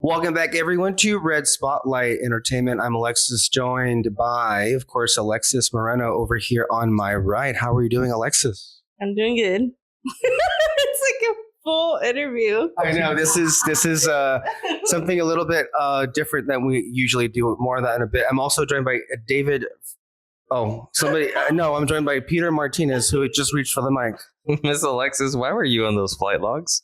Welcome back, everyone, to Red Spotlight Entertainment. I'm Alexis, joined by, of course, Alexis Moreno over here on my right. How are you doing, Alexis? I'm doing good. It's like a full interview. I know this is something a little bit different than we usually do. More of that in a bit. I'm also joined by David. Oh, somebody. No, I'm joined by Peter Martinez, who just reached for the mic. Miss Alexis, why were you on those flight logs?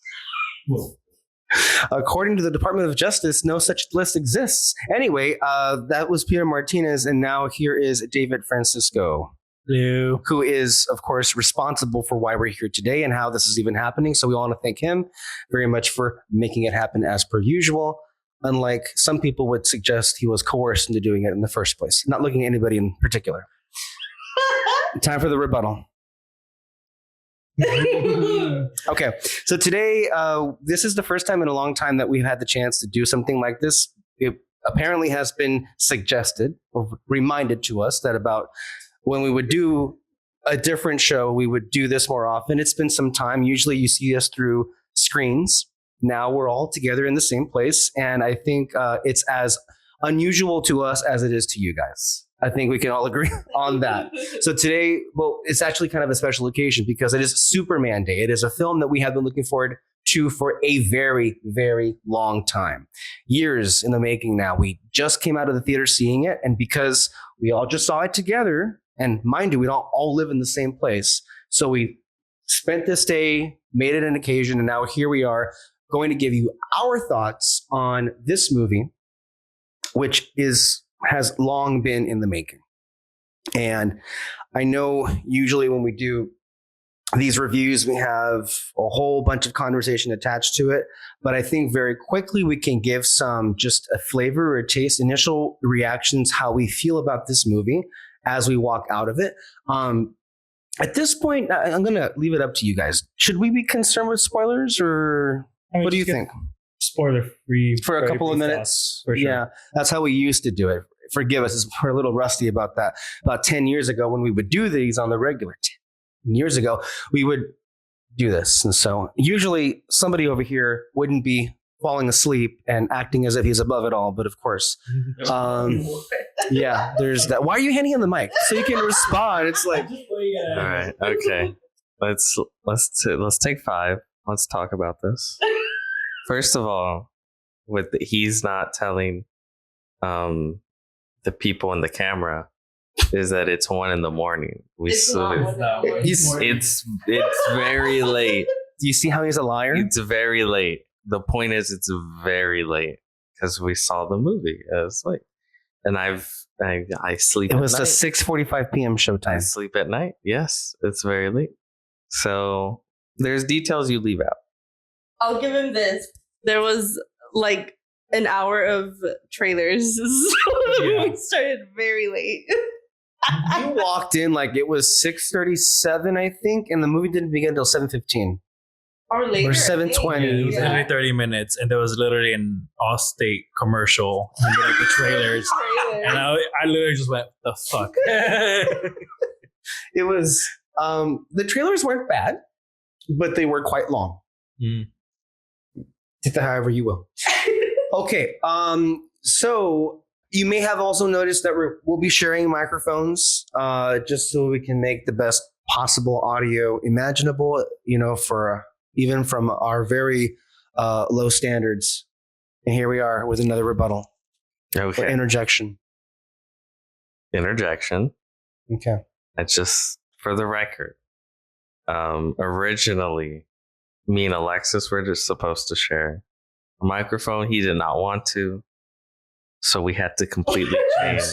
According to the Department of Justice, no such list exists. Anyway, that was Peter Martinez, and now here is David Francisco. Hello. Who is, of course, responsible for why we're here today and how this is even happening. So we want to thank him very much for making it happen as per usual, unlike some people would suggest he was coerced into doing it in the first place. Not looking at anybody in particular. Time for the rebuttal. Okay, so today, this is the first time in a long time that we've had the chance to do something like this. It apparently has been suggested or reminded to us that about when we would do a different show, we would do this more often. It's been some time. Usually you see us through screens. Now we're all together in the same place. And I think it's as unusual to us as it is to you guys. I think we can all agree on that. So today, well, it's actually kind of a special occasion because it is Superman Day. It is a film that we have been looking forward to for a very, very long time. Years in the making now. We just came out of the theater seeing it. And because we all just saw it together, and mind you, we don't all live in the same place. So we spent this day, made it an occasion, and now here we are going to give you our thoughts on this movie, which has long been in the making. And I know usually when we do these reviews, we have a whole bunch of conversation attached to it. But I think very quickly we can give some just a flavor or a taste, initial reactions, how we feel about this movie as we walk out of it. At this point, I'm going to leave it up to you guys. Should we be concerned with spoilers, or what do you think? Spoiler free For a couple of minutes. For sure. Yeah, that's how we used to do it. Forgive us, we're a little rusty about that. About 10 years ago, when we would do these on the regular, 10 years ago, we would do this. And so usually somebody over here wouldn't be falling asleep and acting as if he's above it all. But of course, yeah, there's that. Why are you handing him the mic? So you can respond. It's like, All right, okay. Let's take 5. Let's talk about this. First of all, he's not telling the people in the camera is that it's 1 a.m. It's very late. do you see how he's a liar? It's very late. The point is, it's very late because we saw the movie. It's late, and I sleep. It was at a night. 6:45 p.m. I showtime. sleep at night. Yes, it's very late. So there's details you leave out. I'll give him this. There was like an hour of trailers. So the movie started very late. You walked in like it was 6:37, I think, and the movie didn't begin until 7:15 Or later. or 7:20. It was Yeah. literally 30 minutes, and there was literally an Allstate commercial and like the trailers. And I literally just went, the fuck? It was the trailers weren't bad, but they were quite long. Take that however you will. Okay, so you may have also noticed that we'll be sharing microphones, just so we can make the best possible audio imaginable. You know, for even from our very low standards. And here we are with another rebuttal or Okay. interjection. Interjection. Okay. It's just for the record. Originally, me and Alexis were just supposed to share a microphone. He did not want to, so we had to completely change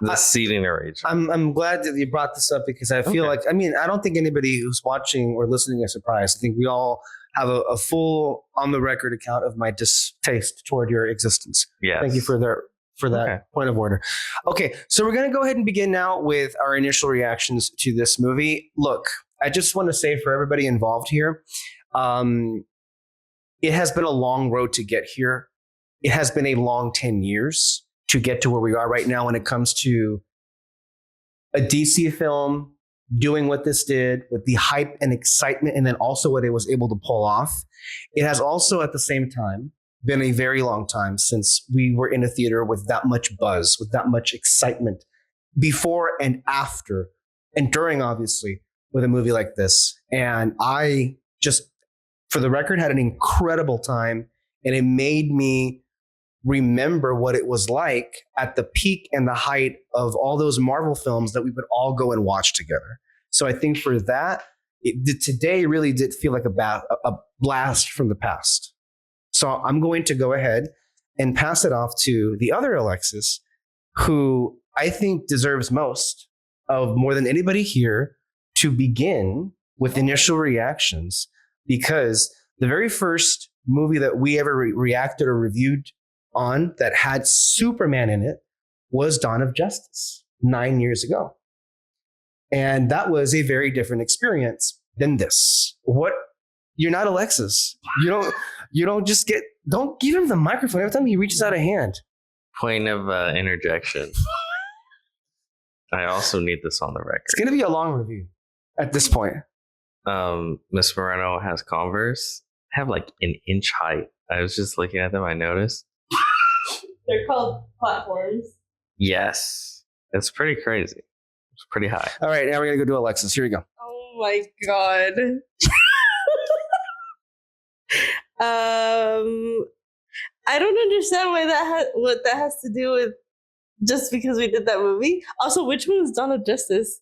the seating arrangement. I'm glad that you brought this up because I feel like, I mean, I don't think anybody who's watching or listening is surprised. I think we all have a full on the record account of my distaste toward your existence. Yes. Thank you for that Okay. point of order. Okay, so we're going to go ahead and begin now with our initial reactions to this movie. Look, I just want to say for everybody involved here, it has been a long road to get here. It has been a long 10 years to get to where we are right now when it comes to a DC film doing what this did with the hype and excitement, and then also what it was able to pull off. It has also at the same time been a very long time since we were in a theater with that much buzz, with that much excitement before and after and during, obviously, with a movie like this. And I just, for the record, had an incredible time, and it made me remember what it was like at the peak and the height of all those Marvel films that we would all go and watch together. So I think for that, today really did feel like a blast from the past. So I'm going to go ahead and pass it off to the other Alexis, who I think deserves most of more than anybody here to begin with initial reactions, because the very first movie that we ever reacted or reviewed on that had Superman in it was Dawn of Justice 9 years ago. And that was a very different experience than this. What? You're not Alexis. You don't just get, don't give him the microphone every time he reaches out a hand. Point of interjection. I also need this on the record. It's going to be a long review at this point. Miss Moreno has Converse. Have like an inch height. I was just looking at them. I noticed. They're called platforms. Yes. It's pretty crazy. It's pretty high. All right, now we're going to go do Alexis. Here we go. Oh my god. I don't understand why what that has to do with just because we did that movie. Also, which one was Dawn of Justice?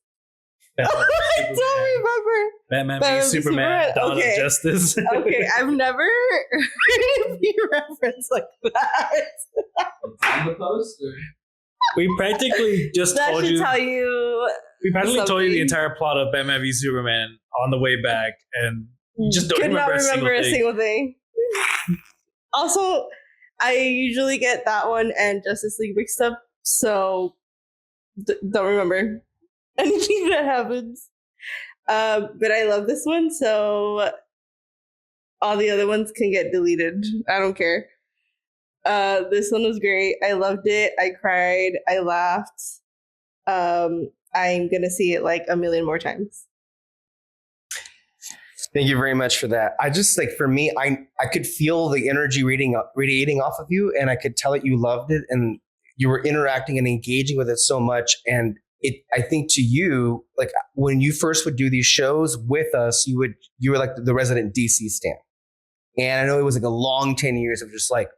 I don't remember. Batman v Superman, Dawn of Justice. Okay, I've never heard of you reference like that. It's on the poster. We practically just That told should you. tell you. We practically told you the something. entire plot of Batman v Superman on the way back, and you just don't Could not remember a thing. single thing. Also, I usually get that one and Justice League mixed up, so don't remember anything that happens. But I love this one, so all the other ones can get deleted. I don't care. This one was great. I loved it. I cried. I laughed. I'm gonna see it like a million more times. Thank you very much for that. I just like, for me, I could feel the energy radiating off of you, and I could tell that you loved it and you were interacting and engaging with it so much. And I think to you, like when you first would do these shows with us, you were like the resident DC stan. And I know it was like a long 10 years of just like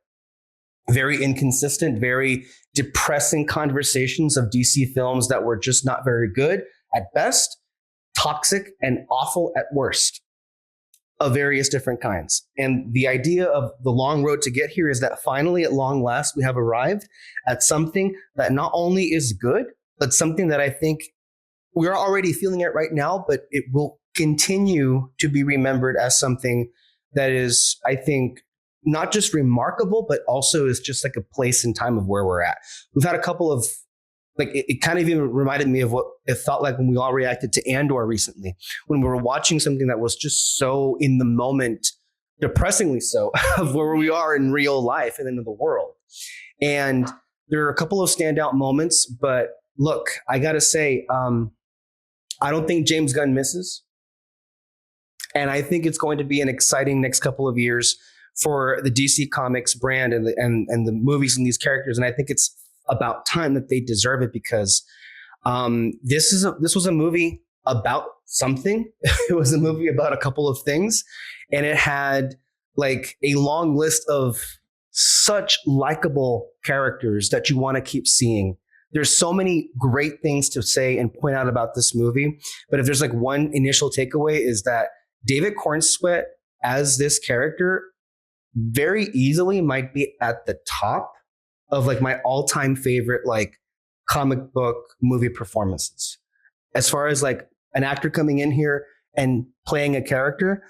very inconsistent, very depressing conversations of DC films that were just not very good at best, toxic and awful at worst, of various different kinds. And the idea of the long road to get here is that finally, at long last, we have arrived at something that not only is good, but something that I think we're already feeling it right now, but it will continue to be remembered as something that is, I think, not just remarkable, but also is just like a place and time of where we're at. We've had a couple of, like, it kind of even reminded me of what it felt like when we all reacted to Andor recently, when we were watching something that was just so in the moment, depressingly so, of where we are in real life and in the world. And there are a couple of standout moments, but look, I got to say, I don't think James Gunn misses. And I think it's going to be an exciting next couple of years for the DC Comics brand and the movies and these characters. And I think it's about time that they deserve it, because this was a movie about something. It was a movie about a couple of things, and it had like a long list of such likable characters that you want to keep seeing. There's so many great things to say and point out about this movie, but if there's like one initial takeaway, is that David Cornsweet as this character very easily might be at the top of like my all-time favorite like comic book movie performances. As far as like an actor coming in here and playing a character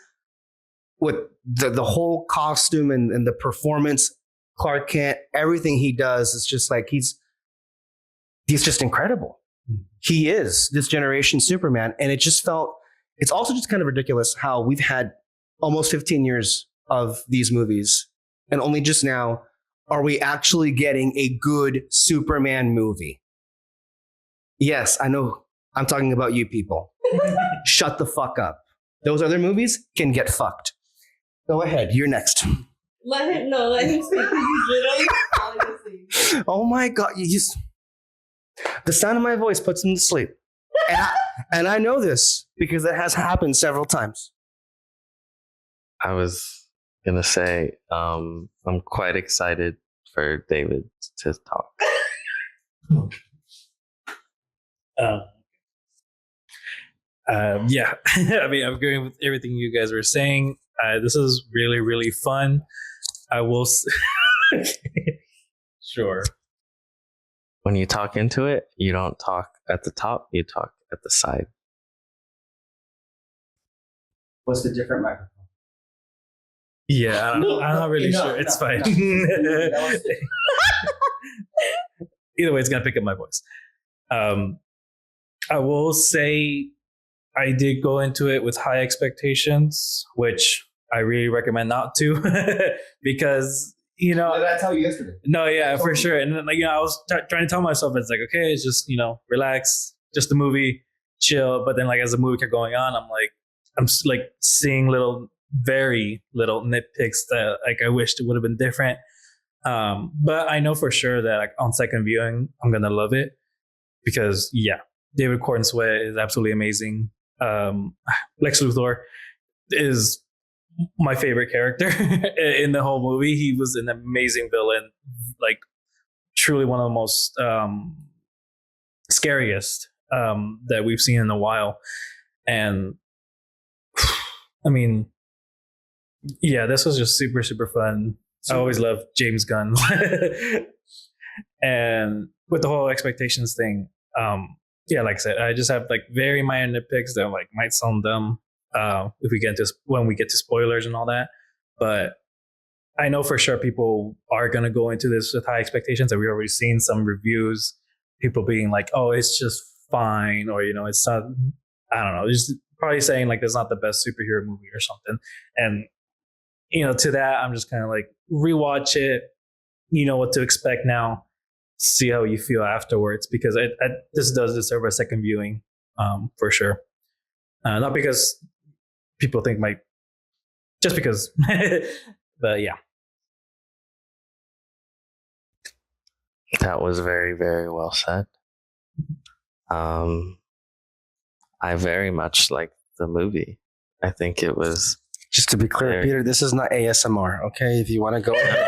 with the whole costume and the performance, Clark Kent, everything he does is just like, he's just incredible. He is this generation Superman. And it just felt, it's also just kind of ridiculous how we've had almost 15 years of these movies, and only just now are we actually getting a good Superman movie. Yes, I know I'm talking about you people. Shut the fuck up. Those other movies can get fucked. Go ahead, you're next. Let him speak. 'Cause he's literally falling asleep. Oh my God. The sound of my voice puts him to sleep. And I know this because it has happened several times. I was gonna say, I'm quite excited for David to talk. Yeah, I mean, I'm agreeing with everything you guys were saying. This is really, really fun. I will. Sure. When you talk into it, you don't talk at the top, you talk at the side. What's the different microphone? Yeah, I'm not really sure. It's fine. Either way, it's gonna pick up my voice. I will say I did go into it with high expectations, which I really recommend not to, because Did I tell you yesterday? no, yeah, for sure. And then, I was trying to tell myself, it's like, okay, it's just relax, just a movie, chill. But then, as the movie kept going on, I'm seeing very little nitpicks that I wished it would have been different. But I know for sure that on second viewing, I'm gonna love it because David Cornsweet is absolutely amazing. Lex Luthor is my favorite character in the whole movie. He was an amazing villain, truly one of the most scariest that we've seen in a while. And I mean, this was just super, super fun. I always loved James Gunn. And with the whole expectations thing, like I said, I just have very minor nitpicks that might sound dumb if we get to when we get to spoilers and all that. But I know for sure people are gonna go into this with high expectations, and we've already seen some reviews, people being like, "Oh, it's just fine," or it's not. I don't know, just probably saying it's not the best superhero movie or something. And to that, I'm just kind of rewatch it. You know what to expect now. See how you feel afterwards, because this does deserve a second viewing, for sure. Not because people think just because, but yeah. That was very, very well said. I very much liked the movie. I think it was. Just to be clear, Peter, this is not ASMR. Okay, if you want to go ahead.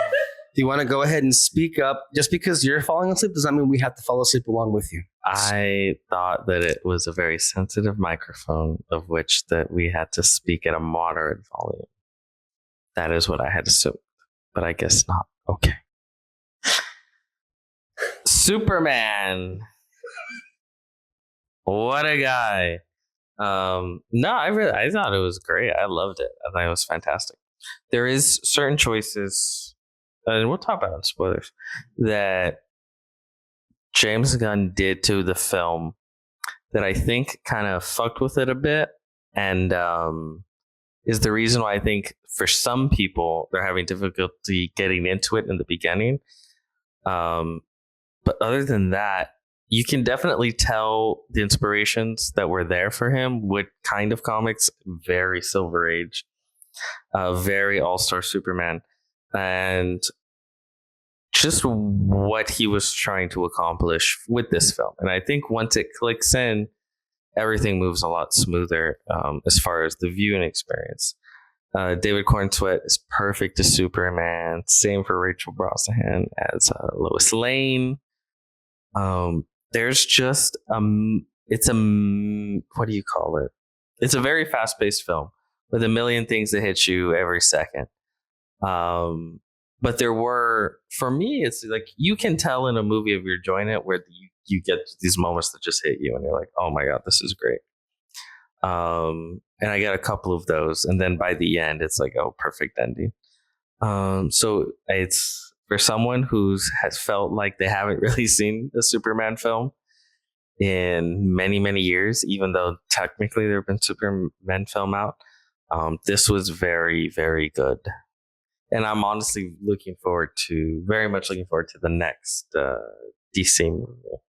If you want to go ahead and speak up, just because you're falling asleep does not mean we have to fall asleep along with you. I thought that it was a very sensitive microphone, of which that we had to speak at a moderate volume. That is what I had assumed, but I guess not. Okay. Superman. What a guy. No, I thought it was great. I loved it. I thought it was fantastic. There is certain choices, and we'll talk about it in spoilers, that James Gunn did to the film that I think kind of fucked with it a bit, and is the reason why I think for some people they're having difficulty getting into it in the beginning. But other than that, you can definitely tell the inspirations that were there for him with kind of comics, very Silver Age, very All-Star Superman, and just what he was trying to accomplish with this film. And I think once it clicks in, everything moves a lot smoother as far as the viewing experience. David Cornsweet is perfect as Superman. Same for Rachel Brosnahan as Lois Lane. There's just it's a what do you call it? It's a very fast-paced film with a million things that hit you every second. But there were, for me, it's you can tell in a movie if you're enjoying it where you get these moments that just hit you and you're like, oh my God, this is great. And I got a couple of those, and then by the end, it's perfect ending. So it's for someone has felt like they haven't really seen a Superman film in many, many years, even though technically there have been Superman film out. This was very, very good. And I'm honestly very much looking forward to the next DC movie.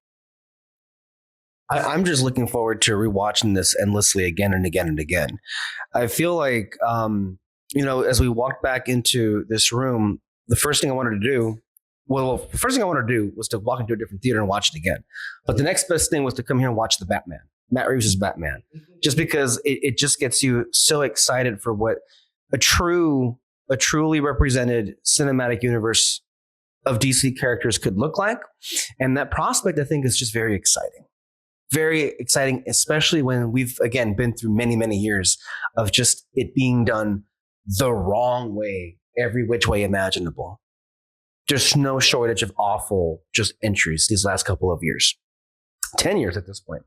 I'm just looking forward to rewatching this endlessly again and again and again. I feel like as we walked back into this room, the first thing I wanted to do, the first thing I wanted to do was to walk into a different theater and watch it again. But the next best thing was to come here and watch the Batman, Matt Reeves' Batman, just because it just gets you so excited for what a truly represented cinematic universe of DC characters could look like. And that prospect, I think, is just very exciting. Very exciting, especially when we've, again, been through many, many years of just it being done the wrong way, every which way imaginable. There's no shortage of awful just entries these last couple of years. 10 years at this point.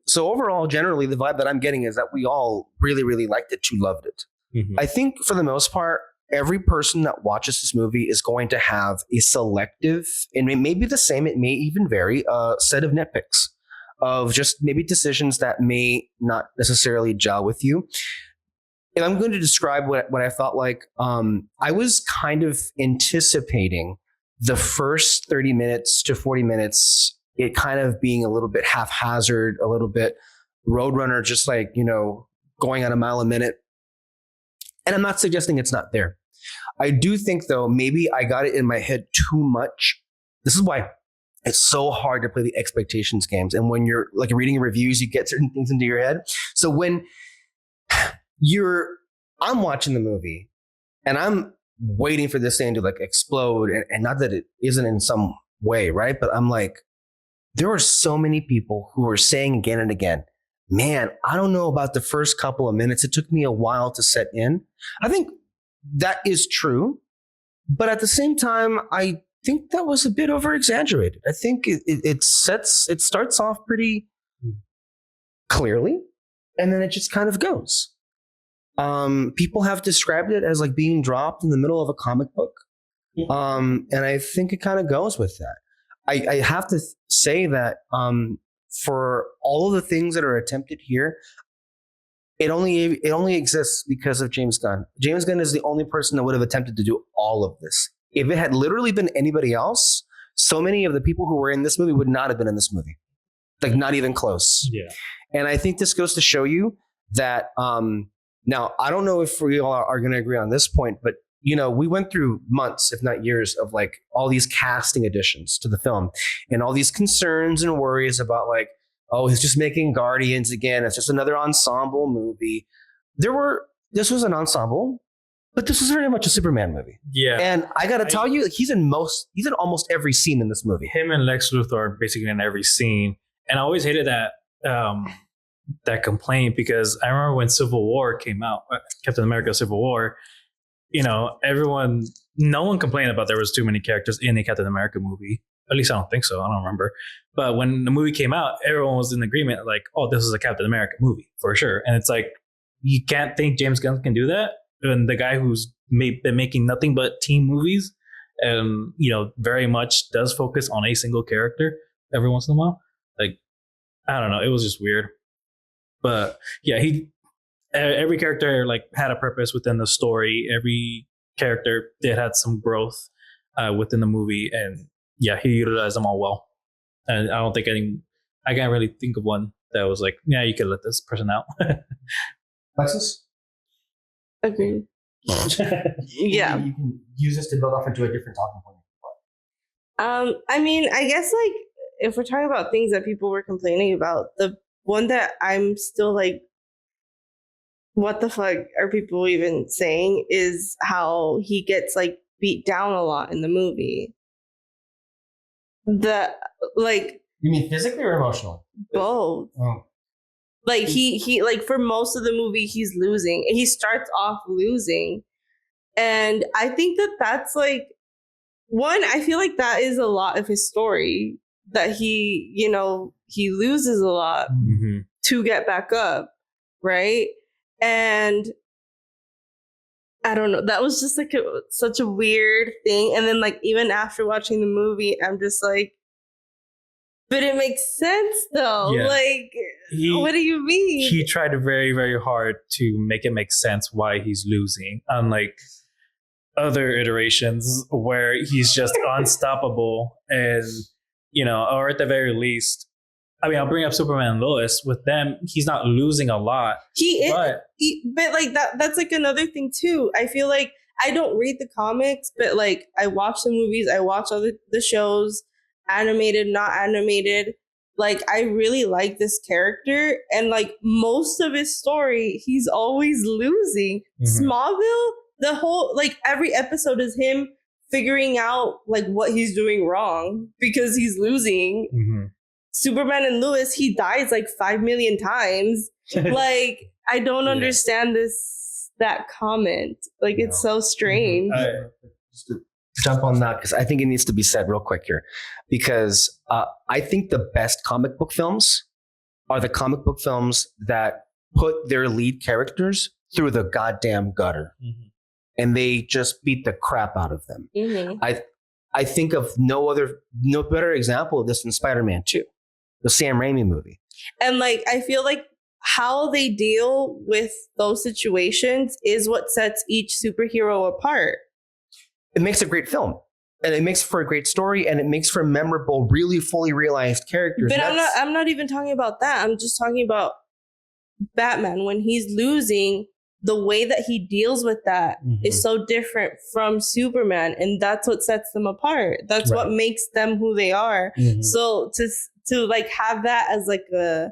So overall, generally, the vibe that I'm getting is that we all really, really liked it, to loved it. Mhm. I think for the most part, every person that watches this movie is going to have a selective, and it may be the same, it may even vary, set of nitpicks of just maybe decisions that may not necessarily gel with you. And I'm going to describe what I felt like. I was kind of anticipating the first 30 minutes to 40 minutes, it kind of being a little bit haphazard, a little bit Roadrunner, just like, going at a mile a minute. And I'm not suggesting it's not there. I do think, though, maybe I got it in my head too much. This is why it's so hard to play the expectations games. And when you're like reading reviews, you get certain things into your head. So when I'm watching the movie and I'm waiting for this thing to like explode, and not that it isn't in some way, right? But I'm like, there are so many people who are saying again and again, man, I don't know about the first couple of minutes. It took me a while to set in. I think that is true. But at the same time, I think that was a bit over exaggerated. I think it starts off pretty clearly, and then it just kind of goes. People have described it as like being dropped in the middle of a comic book. And I think it kind of goes with that. I have to say that for all of the things that are attempted here, it only exists because of James Gunn. James Gunn is the only person that would have attempted to do all of this. If it had literally been anybody else, so many of the people who were in this movie would not have been in this movie. Like, not even close. Yeah. And I think this goes to show you that, now, I don't know if we all are going to agree on this point, but, we went through months, if not years, of like all these casting additions to the film and all these concerns and worries about like, oh, he's just making Guardians again. It's just another ensemble movie. This was an ensemble, but this was very much a Superman movie. Yeah. And I got to tell you, he's in almost every scene in this movie. Him and Lex Luthor are basically in every scene. And I always hated that complaint, because I remember when Civil War came out, Captain America Civil War, no one complained about there was too many characters in the Captain America movie. At least I don't think so. I don't remember. But when the movie came out, everyone was in agreement, like, oh, this is a Captain America movie for sure. And it's like, you can't think James Gunn can do that. And the guy who's been making nothing but team movies and, very much does focus on a single character every once in a while. Like, I don't know. It was just weird. But yeah, every character like had a purpose within the story. Every character had some growth within the movie, and yeah, he utilized them all well. And I don't think I can't really think of one that was like, yeah, you could let this person out. Alexis? Agreed. Yeah. You can use this to build off into a different talking point. I mean, I guess like if we're talking about things that people were complaining about, the one that I'm still like, what the fuck are people even saying, is how he gets like beat down a lot in the movie. You mean physically or emotionally? Both. Oh. Like he like for most of the movie he's losing. He starts off losing, and I think that's like one. I feel like that is a lot of his story, that he loses a lot to get back up, right? And I don't know. That was just like such a weird thing. And then like even after watching the movie, I'm just like, but it makes sense though. Yeah. Like, what do you mean? He tried very, very hard to make it make sense why he's losing, unlike other iterations where he's just unstoppable, and or at the very least, I mean, I'll bring up Superman and Lois. With them, he's not losing a lot. He is, But but like that's like another thing too. I feel like I don't read the comics, but like I watch the movies, I watch all the shows, animated, not animated. Like I really like this character, and like most of his story, he's always losing. Mhm. Smallville, the whole like every episode is him figuring out like what he's doing wrong because he's losing. Mhm. Superman and Lois, he dies like 5 million times. Like, I don't Yeah. understand that comment. Like, it's so strange. Just to jump on that, because I think it needs to be said real quick here, because I think the best comic book films are the comic book films that put their lead characters through the goddamn gutter, Mhm. and they just beat the crap out of them. Mhm. I think of no better example of this than Spider-Man 2, the Sam Raimi movie. And like, I feel like how they deal with those situations is what sets each superhero apart. It makes a great film, and it makes for a great story, and it makes for memorable, really fully realized characters. But And I'm not even talking about that. I'm just talking about Batman when he's losing. The way that he deals with that is so different from Superman, and that's what sets them apart. That's what makes them who they are. Mhm. So to like have that as like a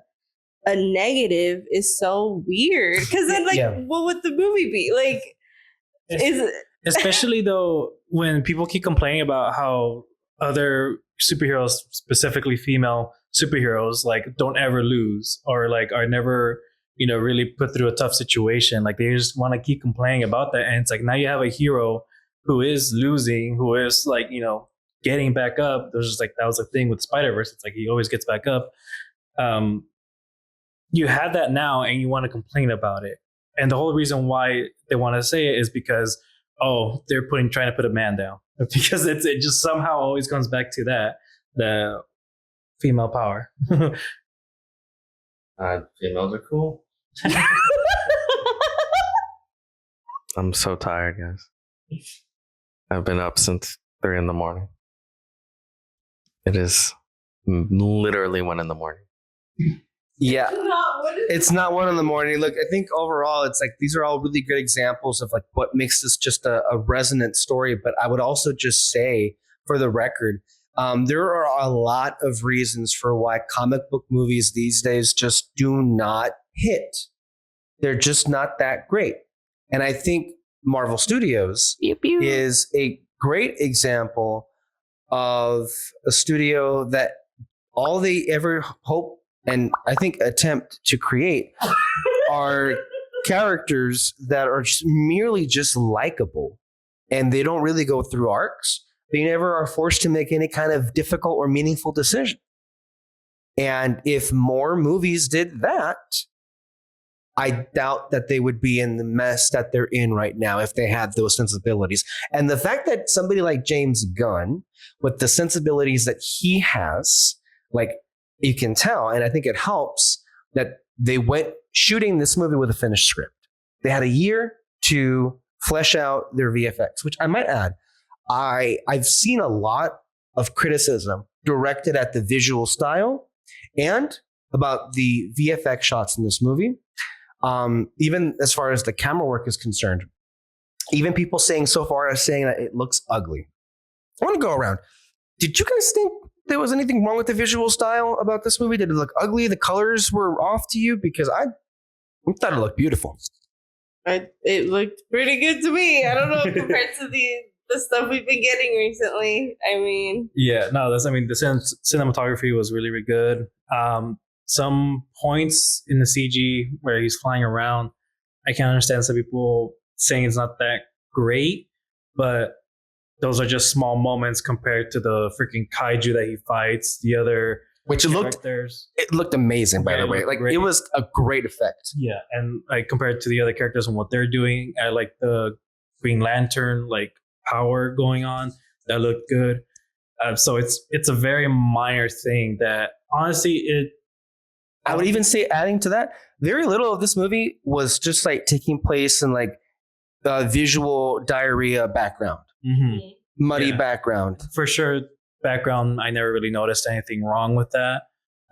negative is so weird. Because then like, Yeah. what would the movie be like? Is Especially though, when people keep complaining about how other superheroes, specifically female superheroes, like don't ever lose or like are never, really put through a tough situation. Like they just want to keep complaining about that. And it's like now you have a hero who is losing, who is like, getting back up. There's just like that was the thing with Spider-Verse. It's like he always gets back up. You have that now and you want to complain about it. And the whole reason why they want to say it is because they're trying to put a man down. Because it just somehow always comes back to that, the female power. Females are cool. I'm so tired, guys. I've been up since 3 a.m. It is literally 1 a.m. Yeah, not what is it's not 1 a.m. Look, I think overall, it's like these are all really good examples of like what makes this just a resonant story. But I would also just say, for the record, there are a lot of reasons for why comic book movies these days just do not hit. They're just not that great. And I think Marvel Studios is a great example of a studio that all they ever hope and I think attempt to create are characters that are merely just likable, and they don't really go through arcs. They never are forced to make any kind of difficult or meaningful decision. And if more movies did that, I doubt that they would be in the mess that they're in right now if they had those sensibilities. And the fact that somebody like James Gunn, with the sensibilities that he has, like you can tell, and I think it helps that they went shooting this movie with a finished script. They had a year to flesh out their VFX, which I might add, I've seen a lot of criticism directed at the visual style and about the VFX shots in this movie. Even as far as the camera work is concerned, even people saying that it looks ugly. I want to go around. Did you guys think there was anything wrong with the visual style about this movie? Did it look ugly? The colors were off to you? Because I thought it looked beautiful. It looked pretty good to me. I don't know compared to the stuff we've been getting recently. I mean, Yeah, no, the cinematography was really, really good. Some points in the CG where he's flying around, I can understand some people saying it's not that great, but those are just small moments compared to the freaking kaiju that he fights. The other Which it looked amazing, by the way. Like great. it was a great effect. Yeah, and like compared to the other characters and what they're doing, I like the Green Lantern like power going on. That looked good. So it's a very minor thing that honestly I would even say, adding to that, very little of this movie was just like taking place in like visual diarrhea background, muddy background. for sure background. I never really noticed anything wrong with that.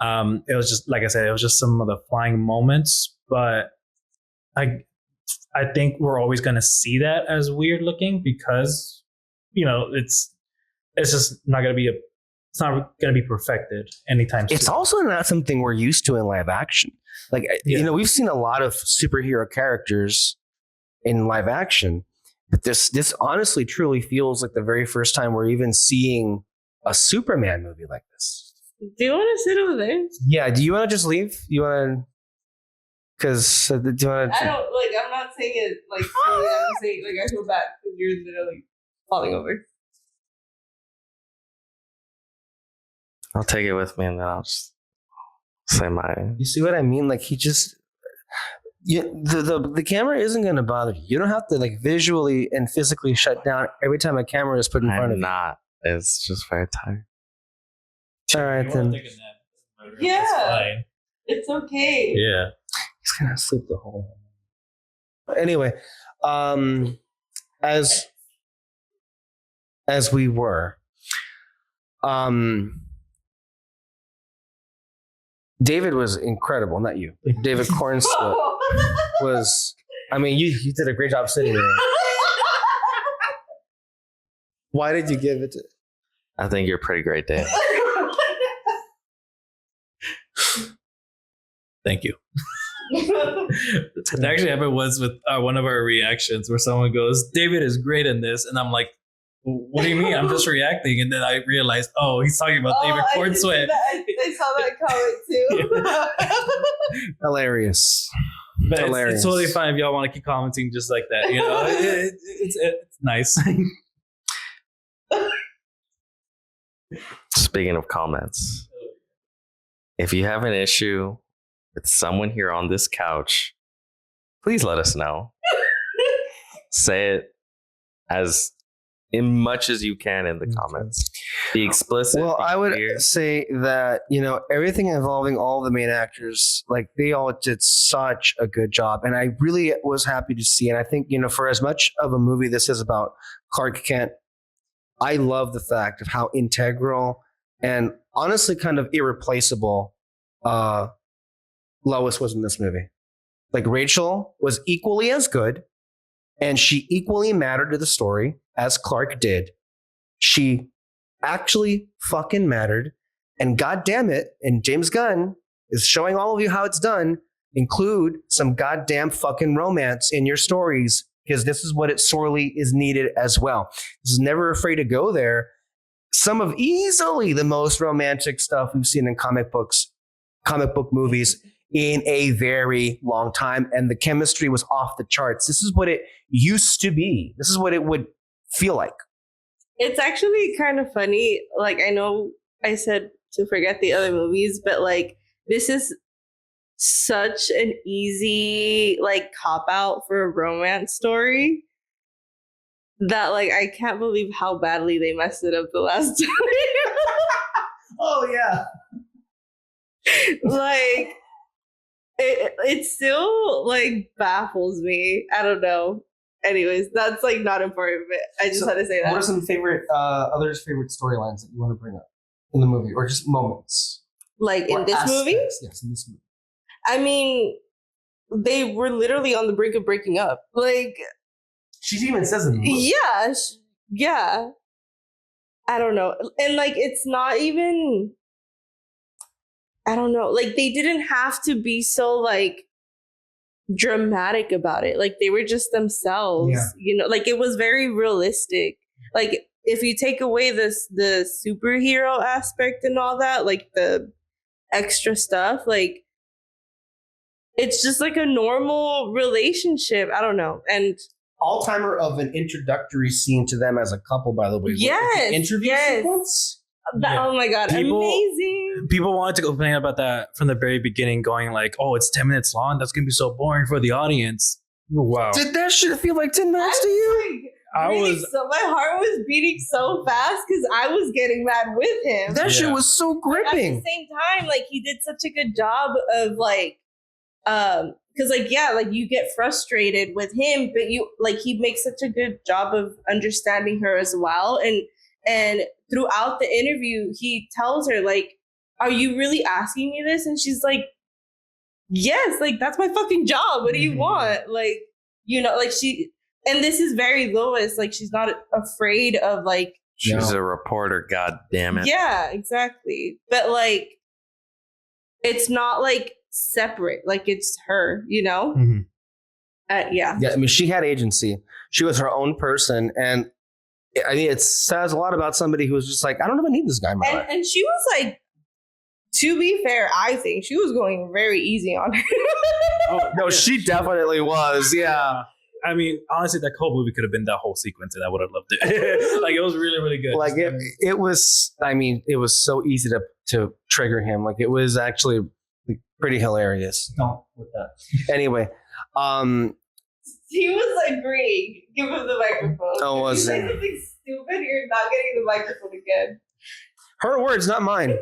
It was just, like I said, it was just some of the flying moments, but I think we're always going to see that as weird looking because, it's just not going to be it's not going to be perfected anytime soon. It's also not something we're used to in live action. Like, we've seen a lot of superhero characters in live action, but this honestly truly feels like the very first time we're even seeing a Superman movie like this. Do you want to sit over there? Yeah. Do you want to just leave? You want to? Because do you want to? I don't like. I'm not saying it like. Really, I'm just saying like I feel bad because you're literally falling over. I'll take it with me and then I'll just say my. You see what I mean? Like he just. The camera isn't going to bother you. You don't have to like visually and physically shut down every time a camera is put in front of I'm not. It's just very tired. you. All right You then. wanna take a nap? Yeah. It's fine. It's okay. Yeah. He's gonna sleep the whole. Anyway, as we were, David was incredible. Not you, David Cornslet was. I mean, you did a great job sitting there. Why did you give it to? I think you're pretty great, Dave. Thank you. It actually happened was with one of our reactions where someone goes, David is great in this. And I'm like, what do you mean? I'm just reacting. And then I realized, oh, he's talking about David Cornslet. I saw that comment too. Hilarious. But Hilarious. it's totally fine if y'all want to keep commenting just like that. It's nice. Speaking of comments, if you have an issue with someone here on this couch, please let us know. Say it as much as you can in the comments. Be explicit. Well, be I would clear. say that, everything involving all the main actors, like they all did such a good job. And I really was happy to see. And I think, for as much of a movie this is about Clark Kent, I love the fact of how integral and honestly kind of irreplaceable Lois was in this movie. Like Rachel was equally as good and she equally mattered to the story as Clark did. She actually fucking mattered. And God damn it, and James Gunn is showing all of you how it's done. Include some goddamn fucking romance in your stories because this is what it sorely is needed as well. This is Never Afraid to Go There. Some of easily the most romantic stuff we've seen in comic book movies in a very long time. And the chemistry was off the charts. This is what it used to be. This is what it would feel like. It's actually kind of funny. Like, I know I said to forget the other movies, but like, this is such an easy like cop out for a romance story that like I can't believe how badly they messed it up the last time. Oh yeah. Like it still like baffles me. I don't know. Anyways, that's like not important, but I just had to say that. What are some favorite others' favorite storylines that you want to bring up in the movie, or just moments? Like Or in this aspects? movie? Yes, in this movie. I mean, they were literally on the brink of breaking up. Like, She even says in the movie. yeah, yeah. I don't know. And like, it's not even, I don't know. Like, they didn't have to be so like dramatic about it. Like, they were just themselves, like it was very realistic. Like, if you take away the superhero aspect and all that, like the extra stuff, like it's just like a normal relationship. I don't know. And All-timer of an introductory scene to them as a couple, by the way. yes, The interview sequence? oh my God, amazing. People wanted to complain about that from the very beginning, going like, oh, it's 10 minutes long. That's going to be so boring for the audience. Wow. Did that shit feel like 10 minutes to you? My heart was beating so fast because I was getting mad with him. That shit was so But at the gripping. same time, like he did such a good job of like, because like like you get frustrated with him, but you like he makes such a good job of understanding her as well. And throughout the interview, he tells her like, are you really asking me this? And she's like, yes, like that's my fucking job. What do you want? Like, you know, like and this is very Lois. Like, she's not afraid of like. She's a reporter. God damn it. Yeah, exactly. But like, it's not like separate. Like, it's her. You know. Mm-hmm. Yeah. Yeah, I mean, she had agency. She was her own person, and I mean, it says a lot about somebody who was just like, I don't even need this guy in my life. And she was like, to be fair, I think she was going very easy on her. No, she definitely was. Yeah. I mean, honestly, that whole movie could have been that whole sequence, and I would have loved it. Like, it was really, really good. Like it was. I mean, it was so easy to trigger him. Like, it was actually pretty hilarious. Don't with that. Anyway, He was agreeing. Give him the microphone. Oh, was If you say it? something stupid, you're not getting the microphone again. her words, not mine.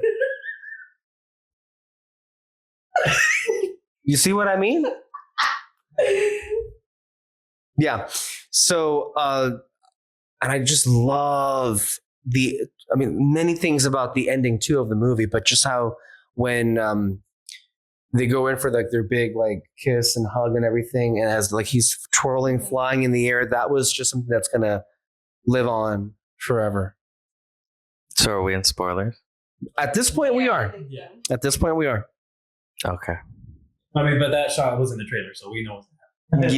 You see what I mean? Yeah. So, and I just love many things about the ending too of the movie, but just how when they go in for like their big like kiss and hug and everything, and as like he's twirling, flying in the air, that was just something that's gonna live on forever. So are we in spoilers? At this point, we Yeah, I are. think Yeah. so. At this point, we are. Okay. I mean, but that shot was in the trailer, so we know what's happening.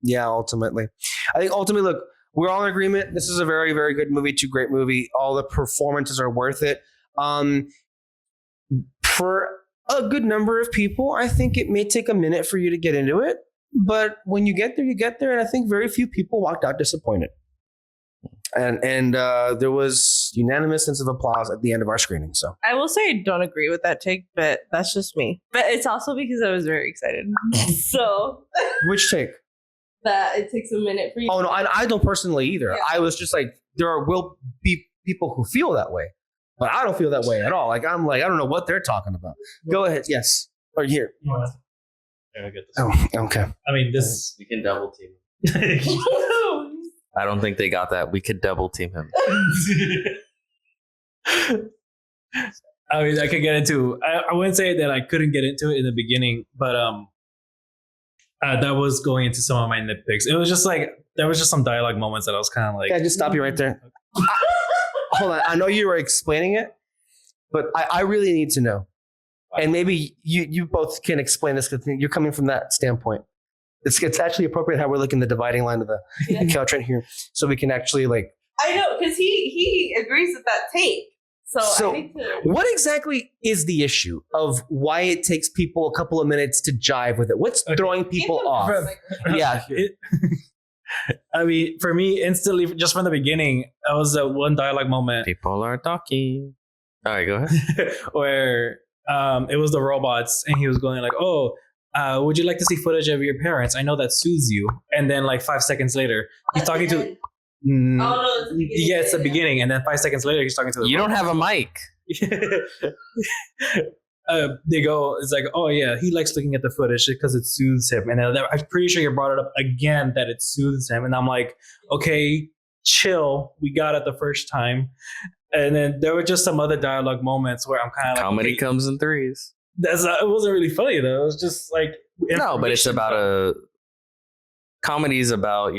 Yeah. Ultimately, I think look, we're all in agreement. This is a very, very good movie. Great movie. All the performances are worth it. For a good number of people, I think it may take a minute for you to get into it, but when you get there, you get there. And I think very few people walked out disappointed. And there was unanimous sense of applause at the end of our screening. So I will say I don't agree with that take, but that's just me. But it's also because I was very excited. So which take? that it takes a minute for you. Oh no, I don't personally either. Yeah. I was just like, will be people who feel that way, but I don't feel that way at all. Like I'm like, I don't know what they're talking about. Go ahead. Yes. Or here. Yeah, I get this. Oh, okay. I mean, this. We can double team. I don't think they got that. We could double team him. I mean, I could get into. I wouldn't say that I couldn't get into it in the beginning, but that was going into some of my nitpicks. It was just like there was just some dialogue moments that I was kind of like. Yeah, just stop you right there. Hold on. I know you were explaining it, but I really need to know. And maybe you both can explain this because you're coming from that standpoint. It's actually appropriate how we're looking at the dividing line of the couch right here, so we can actually like. I know, because he agrees with that take. So I need to. What exactly is the issue of why it takes people a couple of minutes to jive with it? What's throwing people off? Yeah. I mean, for me, instantly, just from the beginning, that was one dialogue moment People are talking. All right, go ahead. where it was the robots, and he was going like, "Oh, would you like to see footage of your parents? I know that soothes you." And then, like 5 seconds later, he's talking to. Oh no, it's the beginning. Yeah, it's the beginning, and then 5 seconds later, he's talking to the. You don't have a mic. They go, it's like, oh yeah, he likes looking at the footage because it soothes him. And then I'm pretty sure you brought it up again that it soothes him. And I'm like, okay, chill. We got it the first time. And then there were just some other dialogue moments where I'm kind of like, Comedy okay, comes in threes. it wasn't really funny though. It was just like No, but it's about comedy's about,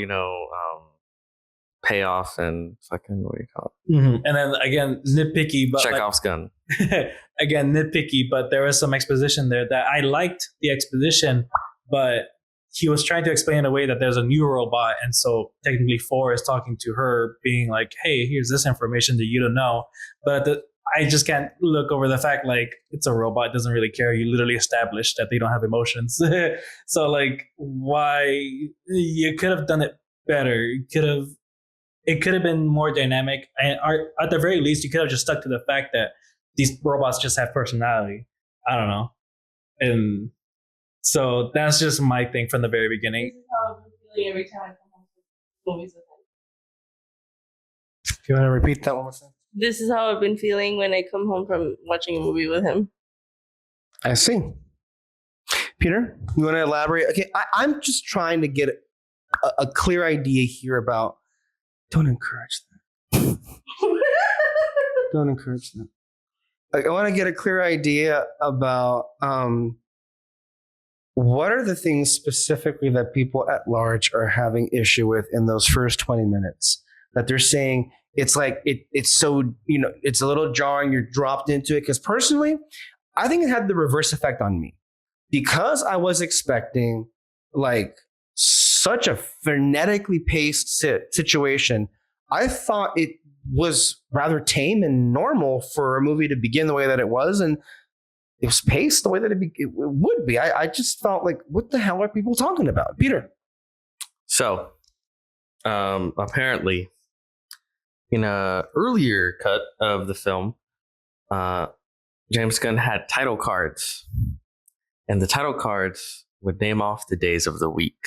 payoff and fucking, what do you call it? Mhm. And then again, nitpicky, but Chekhov's gun. again, nitpicky, but there was some exposition there that I liked the exposition, but he was trying to explain in a way that there's a new robot. And so technically FAIRE is talking to her being like, hey, here's this information that you don't know. But I just can't look over the fact like it's a robot, it doesn't really care. You literally established that they don't have emotions. So like why you could have done it better. It could have been more dynamic, and at the very least, you could have just stuck to the fact that these robots just have personality. I don't know, and so that's just my thing from the very This beginning. is how I'm feeling every time I come home from movies with him. Do you want to repeat that one more time? This is how I've been feeling when I come home from watching a movie with him. I see. Peter, you want to elaborate? Okay, I'm just trying to get a clear idea here about. Don't encourage that. Don't encourage that. like, I want to get a clear idea about what are the things specifically that people at large are having issue with in those first 20 minutes that they're saying it's like it's so, it's a little jarring, you're dropped into it. Because personally, I think it had the reverse effect on me because I was expecting like such a frenetically paced situation. I thought it was rather tame and normal for a movie to begin the way that it was, and it was paced the way that it would be. I just felt like, what the hell are people talking about, Peter? So, apparently, in a earlier cut of the film, James Gunn had title cards, and the title cards would name off the days of the week.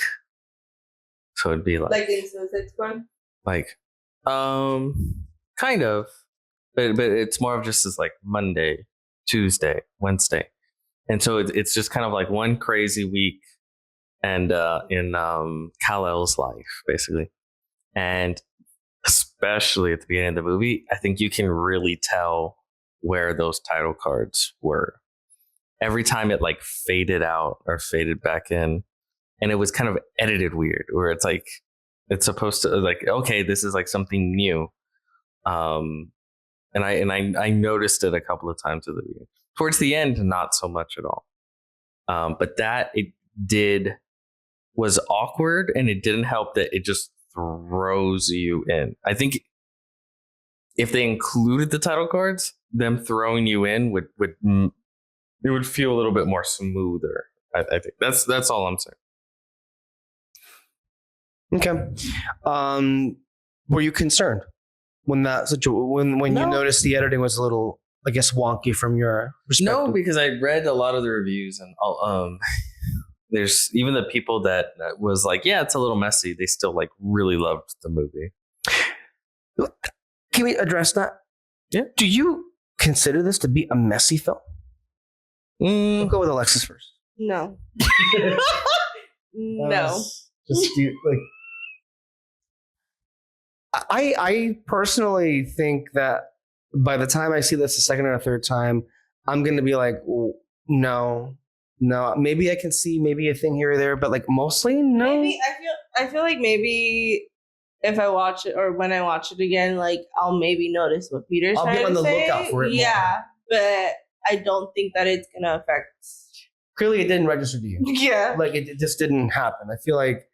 So it'd be Like in Suicide Squad? like, kind of, but it's more of just as like Monday, Tuesday, Wednesday, and so it's just kind of like one crazy week, and in Kal-El's life, basically, and especially at the beginning of the movie, I think you can really tell where those title cards were. Every time it like faded out or faded back in, and it was kind of edited weird, where it's like it's supposed to like, okay, this is like something new. And I noticed it a couple of times at the beginning. Towards the end, not so much at all. But that it was awkward, and it didn't help that it just throws you in. I think if they included the title cards, them throwing you in would it would feel a little bit more smoother. I think that's all I'm saying. Okay. Were you concerned when when you No. noticed the editing was a little, I guess, wonky from your perspective? No, because I read a lot of the reviews, and there's even the people that was like, yeah, it's a little messy. They still like really loved the movie. Can we address that? Yeah. Do you consider this to be a messy film? We'll go with Alexis first. No. No. Just like, I personally think that by the time I see this a second or a third time, I'm going to be like, no. Maybe I can see maybe a thing here or there, but like mostly no. Maybe I feel like maybe if I watch it or when I watch it again, like I'll maybe notice what Peter's I'll be trying on to the say. lookout for it more. Yeah, but I don't think that it's gonna affect. Clearly, it didn't register to you. Yeah. Like it just didn't happen. I feel like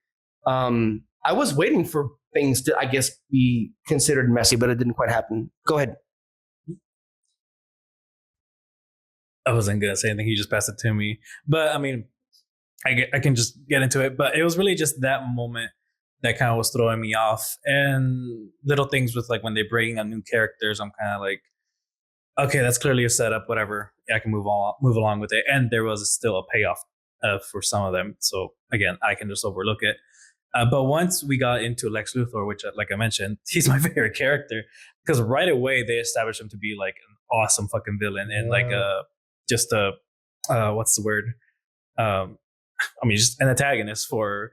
I was waiting for things to, I guess, be considered messy, but it didn't quite happen. Go ahead. I wasn't gonna say anything. He just passed it to me, but I mean, I can just get into it. But it was really just that moment that kind of was throwing me off, and little things with like when they bring on new characters, I'm kind of like, okay, that's clearly a setup. Whatever, yeah, I can move along with it. And there was still a payoff for some of them. So again, I can just overlook it. But once we got into Lex Luthor, which, like I mentioned, he's my favorite character because right away they established him to be like an awesome fucking villain and like just a what's the word? I mean, just an antagonist for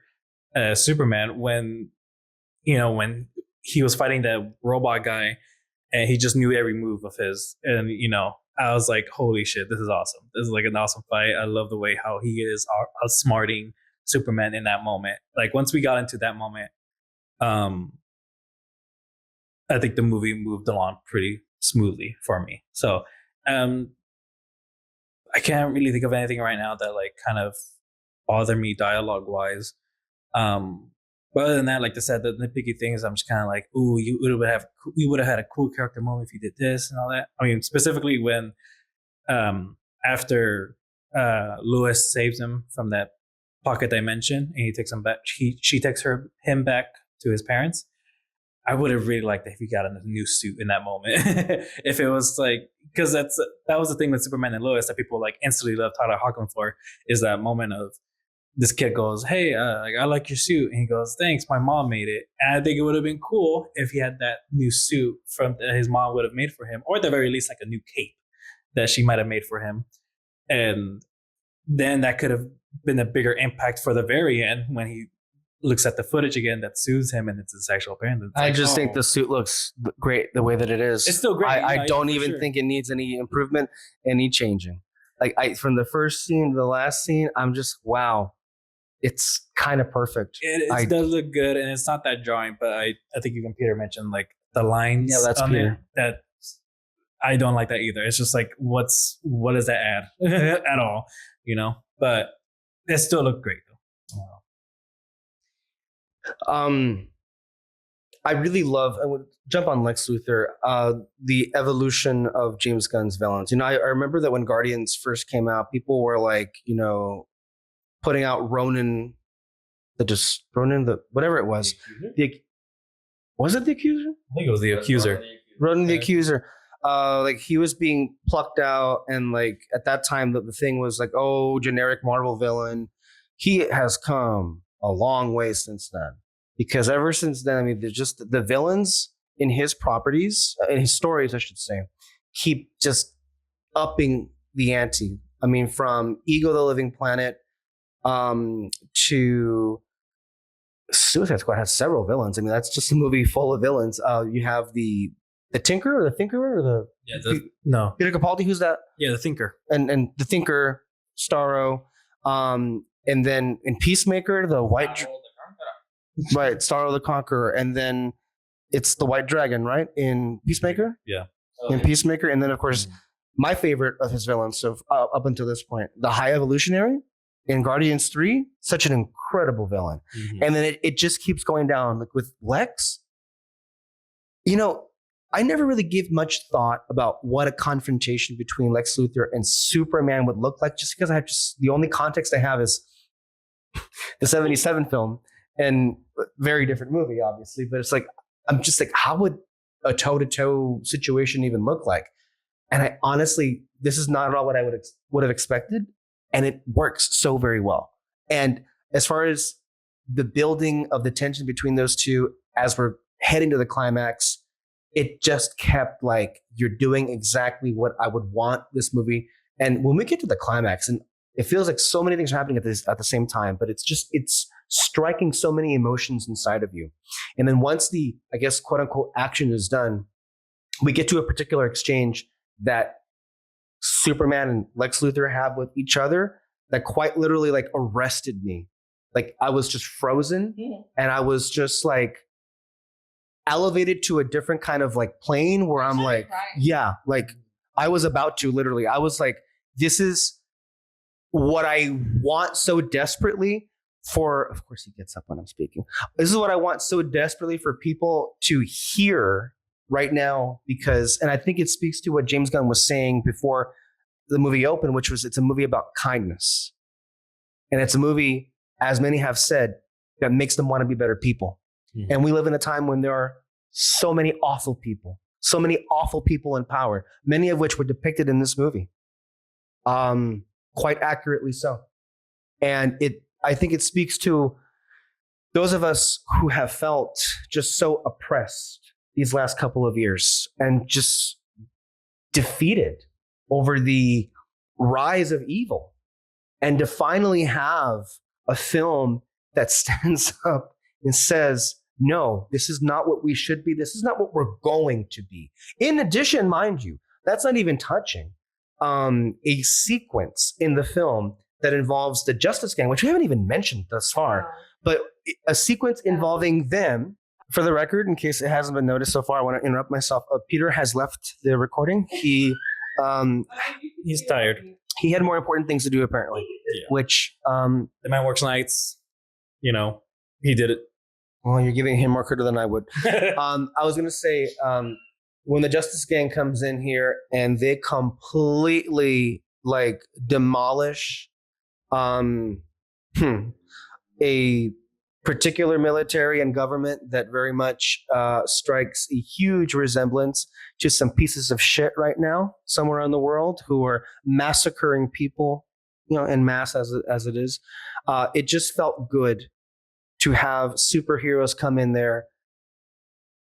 Superman. When he was fighting that robot guy, and he just knew every move of his, and I was like, holy shit, this is awesome. This is like an awesome fight. I love the way how he is outsmarting Superman in that moment. Like once we got into that moment, I think the movie moved along pretty smoothly for me. So I can't really think of anything right now that like kind of bother me dialogue wise. But other than that, like I said, the nitpicky things, I'm just kind of like, ooh, you would have had a cool character moment if you did this and all that. I mean, specifically when after Lois saves him from that pocket dimension and he takes him back, she takes him back to his parents. I would have really liked it if he got a new suit in that moment. If it was like, because that was the thing with Superman and Lois that people like instantly love Tyler Hoechlin for, is that moment of this kid goes, hey, I like your suit. And he goes, thanks, my mom made it. And I think it would have been cool if he had that new suit from his mom would have made for him, or at the very least like a new cape that she might have made for him. And then that could have been a bigger impact for the very end when he looks at the footage again that soothes him, and it's his actual parent. It's I like, just think oh, the suit looks great the way that it is. It's still great. I don't for even sure. think it needs any improvement, any changing. Like from the first scene to the last scene, I'm just wow, it's kind of perfect. It does look good, and it's not that drawing. But I think even Peter mentioned like the lines. Yeah, that's on Peter. it, that I don't like that either. It's just like what does that add at all? You know, but it still look great though. I really love. I would jump on Lex Luthor. The evolution of James Gunn's villains. You know, I remember that when Guardians first came out, people were like, you know, putting out Ronan, the whatever it was. Was it the Accuser? I think it was the Accuser. Ronan the Yeah. Accuser. Like he was being plucked out, and like at that time, the thing was like, oh, generic Marvel villain. He has come a long way since then, because ever since then, I mean, there's just the villains in his properties, in his stories, I should say, keep just upping the ante. I mean, from Ego the Living Planet to Suicide Squad has several villains. I mean, that's just a movie full of villains. You have the Tinker or the Thinker or the Peter Capaldi, who's that? Yeah, the Thinker. And the Thinker, Starro, and then in Peacemaker, the White, right, Starro the Conqueror, and then it's the White Dragon, right, in Peacemaker. Yeah. In Peacemaker, and then of course my favorite of his villains, so up until this point, the High Evolutionary in Guardians 3, such an incredible villain, and then it just keeps going down. Like with Lex, you know, I never really give much thought about what a confrontation between Lex Luthor and Superman would look like, just because the only context I have is the 77 film, and very different movie, obviously. But it's like, I'm just like, how would a toe-to-toe situation even look like? And I honestly, this is not at all what I would have expected. And it works so very well. And as far as the building of the tension between those two, as we're heading to the climax, it just kept like, you're doing exactly what I would want this movie. And when we get to the climax, and it feels like so many things are happening at the same time, but it's striking so many emotions inside of you. And then once the, I guess, quote unquote, action is done, we get to a particular exchange that Superman and Lex Luthor have with each other that quite literally like arrested me. Like I was just frozen, and I was just like elevated to a different kind of like plane where I'm like, yeah, like I was about to literally, I was like, this is what I want so desperately for, of course he gets up when I'm speaking. This is what I want so desperately for people to hear right now, because, and I think it speaks to what James Gunn was saying before the movie opened, which was, it's a movie about kindness. And it's a movie, as many have said, that makes them want to be better people. And we live in a time when there are so many awful people in power, many of which were depicted in this movie. Quite accurately so. And I think it speaks to those of us who have felt just so oppressed these last couple of years and just defeated over the rise of evil. And to finally have a film that stands up and says, no, this is not what we should be. This is not what we're going to be. In addition, mind you, that's not even touching a sequence in the film that involves the Justice Gang, which we haven't even mentioned thus far, but a sequence involving them. For the record, in case it hasn't been noticed so far, I want to interrupt myself. Peter has left the recording. He's tired. He had more important things to do, apparently. Yeah. Which the man works nights. You know, he did it. Well, you're giving him more credit than I would. I was going to say, when the Justice Gang comes in here and they completely like demolish a particular military and government that very much strikes a huge resemblance to some pieces of shit right now somewhere in the world who are massacring people, you know, en masse as it is. It just felt good to have superheroes come in there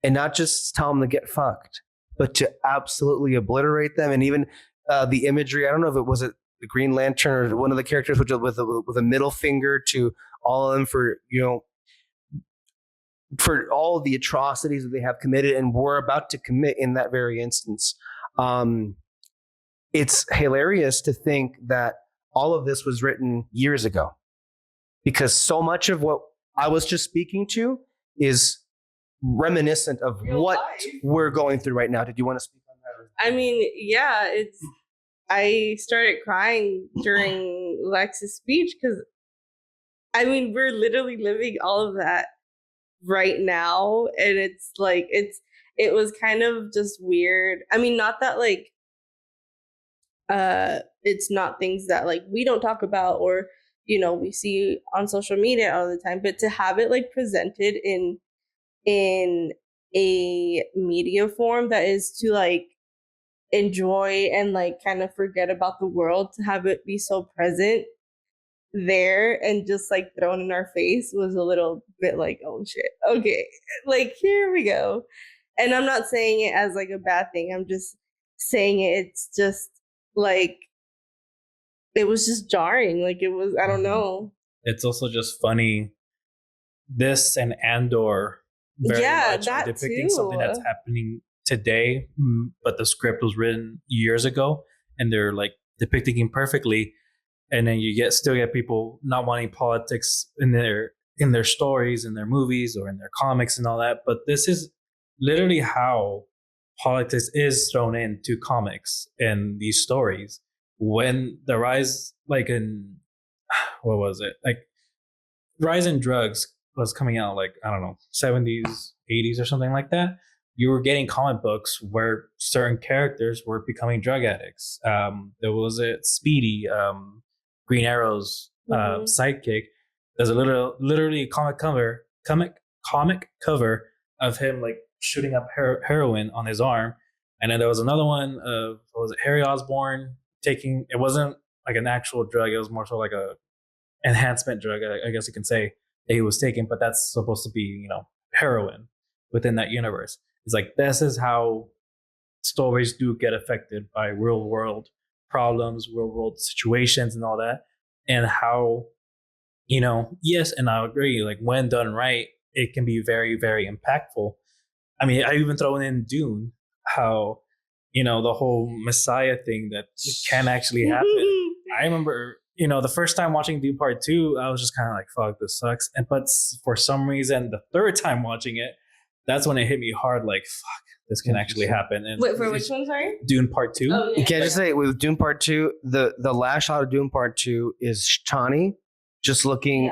and not just tell them to get fucked, but to absolutely obliterate them. And even the imagery, I don't know if it was the Green Lantern or one of the characters with a middle finger to all of them for, you know, for all the atrocities that they have committed and were about to commit in that very instance. It's hilarious to think that all of this was written years ago, because so much of what I was just speaking to is reminiscent of Real what life. we're going through right now. Did you want to speak on that? I mean, yeah, I started crying during Lex's speech because, I mean, we're literally living all of that right now, and it's like it was kind of just weird. I mean, not that like it's not things that like we don't talk about or we see on social media all the time, but to have it like presented in a media form that is to like enjoy and like kind of forget about the world, to have it be so present there and just like thrown in our face was a little bit like, oh shit, okay, like here we go. And I'm not saying it as like a bad thing, I'm just saying it's just like it was just jarring. Like it was, I don't know. It's also just funny. This and Andor very much are that depicting too. something that's happening today, but the script was written years ago, and they're like depicting it perfectly. And then you still get people not wanting politics in their stories, in their movies, or in their comics and all that. But this is literally how politics is thrown into comics and these stories. When the rise, like in, what was it? Like Rise in Drugs was coming out like, I don't know, 70s, 80s or something like that. You were getting comic books where certain characters were becoming drug addicts. There was Speedy, Green Arrow's sidekick. There's a literally comic cover of him like shooting up heroin on his arm. And then there was another one of, what was it, Harry Osborn taking, it wasn't like an actual drug, it was more so like a enhancement drug, I guess you can say, that he was taking, but that's supposed to be, heroin within that universe. It's like, this is how stories do get affected by real world problems, real world situations and all that. And how, yes, and I agree, like when done right, it can be very, very impactful. I mean, I even throw in Dune, how, the whole Messiah thing that can actually happen. I remember, the first time watching Dune Part 2, I was just kind of like, fuck, this sucks. But for some reason, the third time watching it, that's when it hit me hard, like, fuck, this can actually happen. And wait, for which one, sorry? Dune Part 2. Oh, yeah. You can't just say with Dune Part 2, the last shot of Dune Part 2 is Chani just looking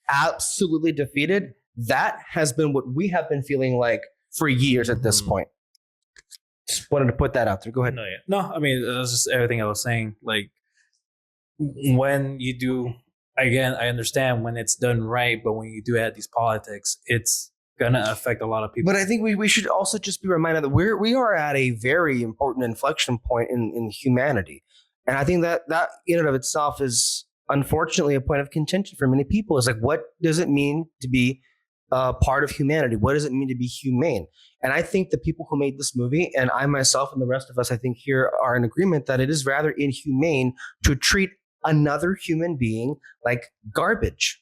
absolutely defeated. That has been what we have been feeling like for years at this point. Just wanted to put that out there. Go ahead. No, I mean, that's just everything I was saying. Like, when you do, again, I understand when it's done right, but when you do add these politics, it's gonna affect a lot of people. But I think we should also just be reminded that we are at a very important inflection point in humanity. And I think that in and of itself is unfortunately a point of contention for many people. Is like, what does it mean to be part of humanity? What does it mean to be humane? And I think the people who made this movie, and I myself and the rest of us, I think here are in agreement that it is rather inhumane to treat another human being like garbage,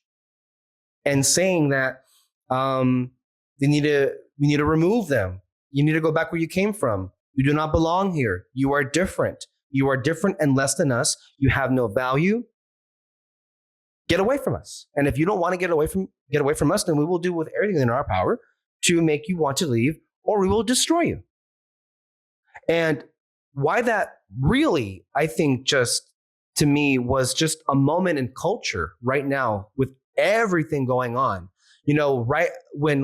and saying that we need to remove them. You need to go back where you came from. You do not belong here. You are different. You are different and less than us. You have no value. Get away from us. And if you don't want to get away from us, then we will do with everything in our power to make you want to leave, or we will destroy you. And why that really, I think, just to me was just a moment in culture right now with everything going on. Right when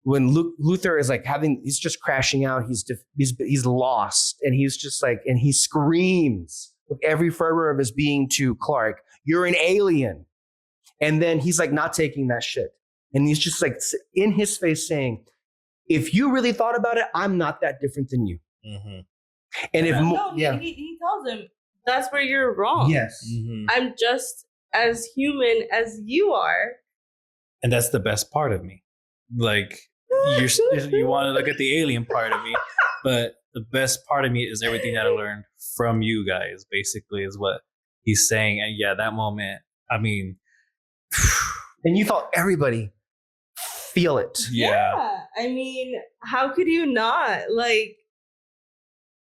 Luther is like he's just crashing out. He's lost, and he's just like, and he screams with every fervor of his being to Clark, "You're an alien." And then he's like not taking that shit. And he's just like in his face saying, if you really thought about it, I'm not that different than you. Mm-hmm. And if he tells him, that's where you're wrong. Yes. Mm-hmm. I'm just as human as you are. And that's the best part of me. Like, you want to look at the alien part of me, but the best part of me is everything that I learned from you guys, basically, is what he's saying. And yeah, that moment, I mean, and you thought everybody feel it. Yeah. I mean, how could you not? Like,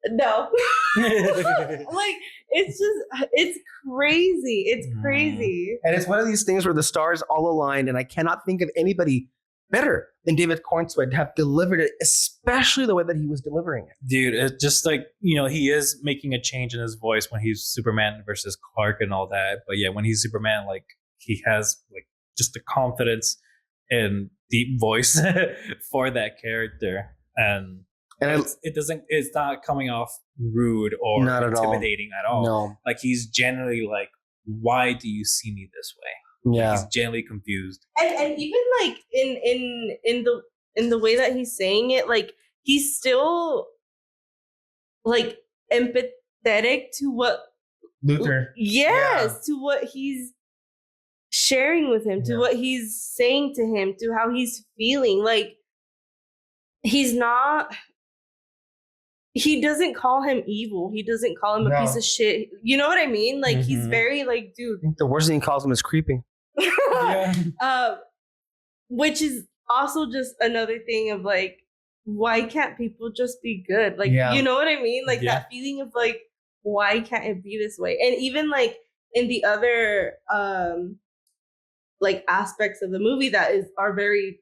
no. Like, it's crazy. It's crazy. And it's one of these things where the stars all aligned, and I cannot think of anybody better than David Cornsway to have delivered it, especially the way that he was delivering it. Dude, it's just like, he is making a change in his voice when he's Superman versus Clark and all that. But yeah, when he's Superman, like, he has like just the confidence and deep voice for that character. And it's not coming off rude or not at intimidating at all. No. Like, he's generally like, why do you see me this way? Yeah. He's genuinely confused. And even like in the way that he's saying it, like, he's still like empathetic to what Luther. Yes, to what he's sharing with him, to what he's saying to him, to how he's feeling. Like, he doesn't call him evil. He doesn't call him a piece of shit. You know what I mean? Like, he's very like, dude. I think the worst thing he calls him is creeping. Which is also just another thing of like, why can't people just be good? Like, you know what I mean? Like, that feeling of like, why can't it be this way? And even like in the other like aspects of the movie that are very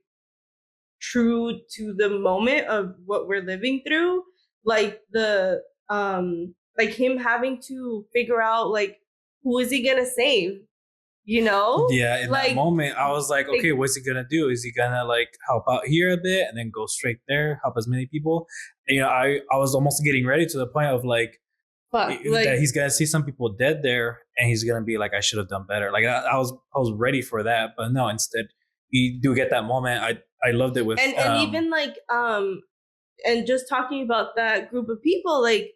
true to the moment of what we're living through, like the like him having to figure out like, who is he gonna save? Yeah, in like, that moment, I was like, okay, what's he gonna do? Is he gonna like help out here a bit and then go straight there, help as many people? And, I was almost getting ready to the point of like, that he's gonna see some people dead there, and he's gonna be like, I should have done better. Like, I was ready for that, but no. Instead, you do get that moment. I loved it with and even like and just talking about that group of people, like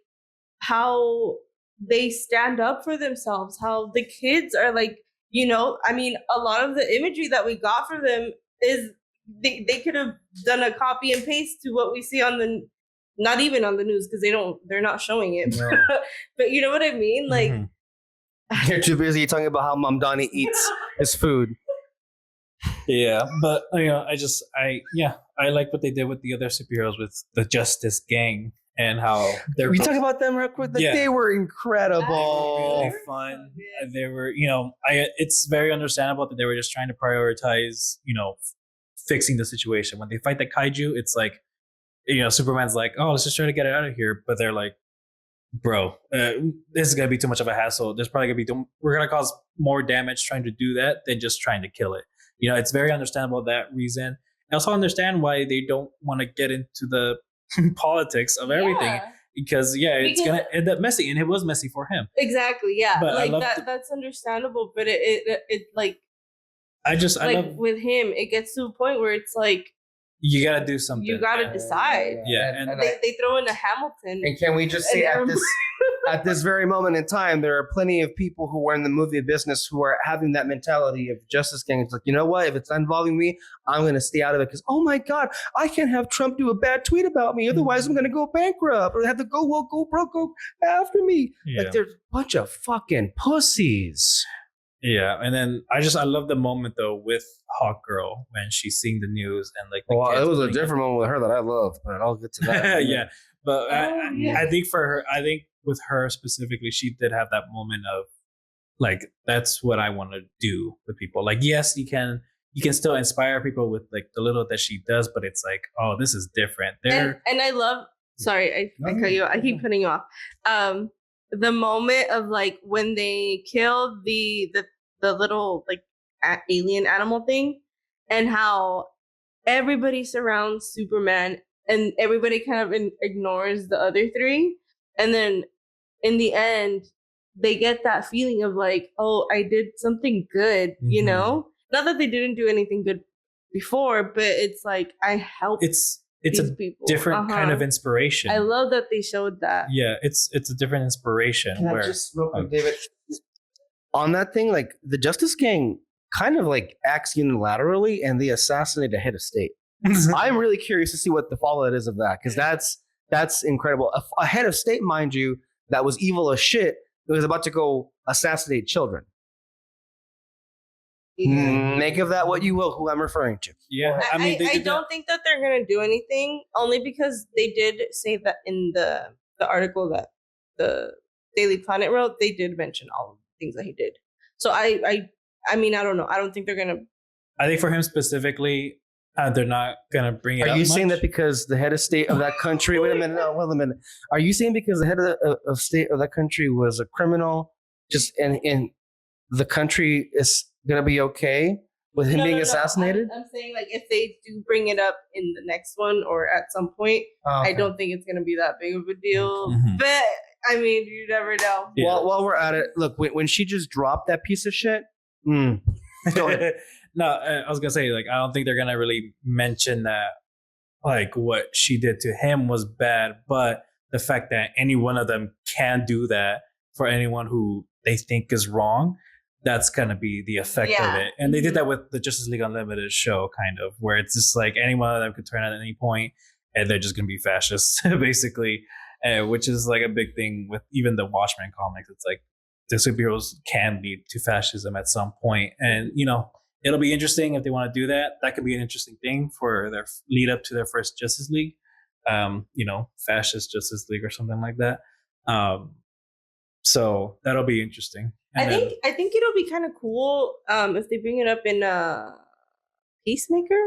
how they stand up for themselves, how the kids are like, I mean, a lot of the imagery that we got from them is they could have done a copy and paste to what we see on not even on the news, because they're not showing it. No. But you know what I mean? Like, you're too busy talking about how Mamdani eats his food. Yeah, but I like what they did with the other superheroes, with the Justice Gang, and how they're. We talk about them real quick. Like, they were incredible. Really fun. They were, it's very understandable that they were just trying to prioritize, fixing the situation. When they fight the kaiju, it's like, Superman's like, oh, let's just try to get it out of here. But they're like, bro, this is going to be too much of a hassle. There's probably going to be, we're going to cause more damage trying to do that than just trying to kill it. It's very understandable that reason. I also understand why they don't want to get into the politics of everything, because it's going to end up messy, and it was messy for him. Exactly. Yeah. But like that's understandable, but it like, I love with him, it gets to a point where it's like, you got to do something. You got to decide. Yeah. And they throw in a Hamilton. And can we just say at this very moment in time, there are plenty of people who are in the movie business who are having that mentality of Justice Gang. It's like, you know what? If it's not involving me, I'm going to stay out of it, because, oh my God, I can't have Trump do a bad tweet about me. Otherwise, I'm going to go bankrupt, or have to go broke, go after me. Yeah. Like, there's a bunch of fucking pussies. Yeah, and then I love the moment though with Hawkgirl when she's seeing the news and like. It was a different moment with her that I loved, but I'll get to that. Yeah, but I think for her, with her specifically, she did have that moment of like, that's what I want to do with people. Like, yes, you can still inspire people with like the little that she does, but it's like, oh, this is different. And I love. Sorry, I cut you off. I keep cutting you off. The moment of like when they killed the little like alien animal thing, and how everybody surrounds Superman and everybody kind of ignores the other three, and then in the end they get that feeling of like, oh, I did something good. Not that they didn't do anything good before, but it's like, I helped. It's a people. Different kind of inspiration. I love that they showed that. Yeah, it's a different inspiration. Can I just real quick, David, on that thing, like the Justice Gang kind of like acts unilaterally, and they assassinate a head of state. I'm really curious to see what the fallout is of that, because that's incredible. A head of state, mind you, that was evil as shit, was about to go assassinate children. Make of that what you will, who I'm referring to. Yeah, I mean, they I did that- don't think that they're gonna do anything, only because they did say that in the article that the Daily Planet wrote. They did mention all of the things that he did. So I mean, I don't know. I don't think they're gonna. I think for him specifically, they're not gonna bring it. Are up you saying much. that because the head of state of that country? Wait a minute. No, wait a minute. Are you saying because the head of state of that country was a criminal, just and the country is gonna be okay with him being assassinated? I'm saying like if they do bring it up in the next one or at some point, I don't think it's gonna be that big of a deal. Mhm. But I mean, you never know. Yeah. While we're at it, look, when she just dropped that piece of shit, go ahead. No, I was gonna say like I don't think they're gonna really mention that like what she did to him was bad, but the fact that any one of them can do that for anyone who they think is wrong, that's gonna be the effect of Yeah. it. And they did that with the Justice League Unlimited show, kind of, where it's just like any one of them could turn at any point, and they're just gonna be fascists, basically, which is like a big thing with even the Watchmen comics. It's like the superheroes can lead to fascism at some point, and it'll be interesting if they want to do that. That could be an interesting thing for their lead up to their first Justice League, fascist Justice League or something like that. So that'll be interesting. And I think it'll be kind of cool if they bring it up in Peacemaker.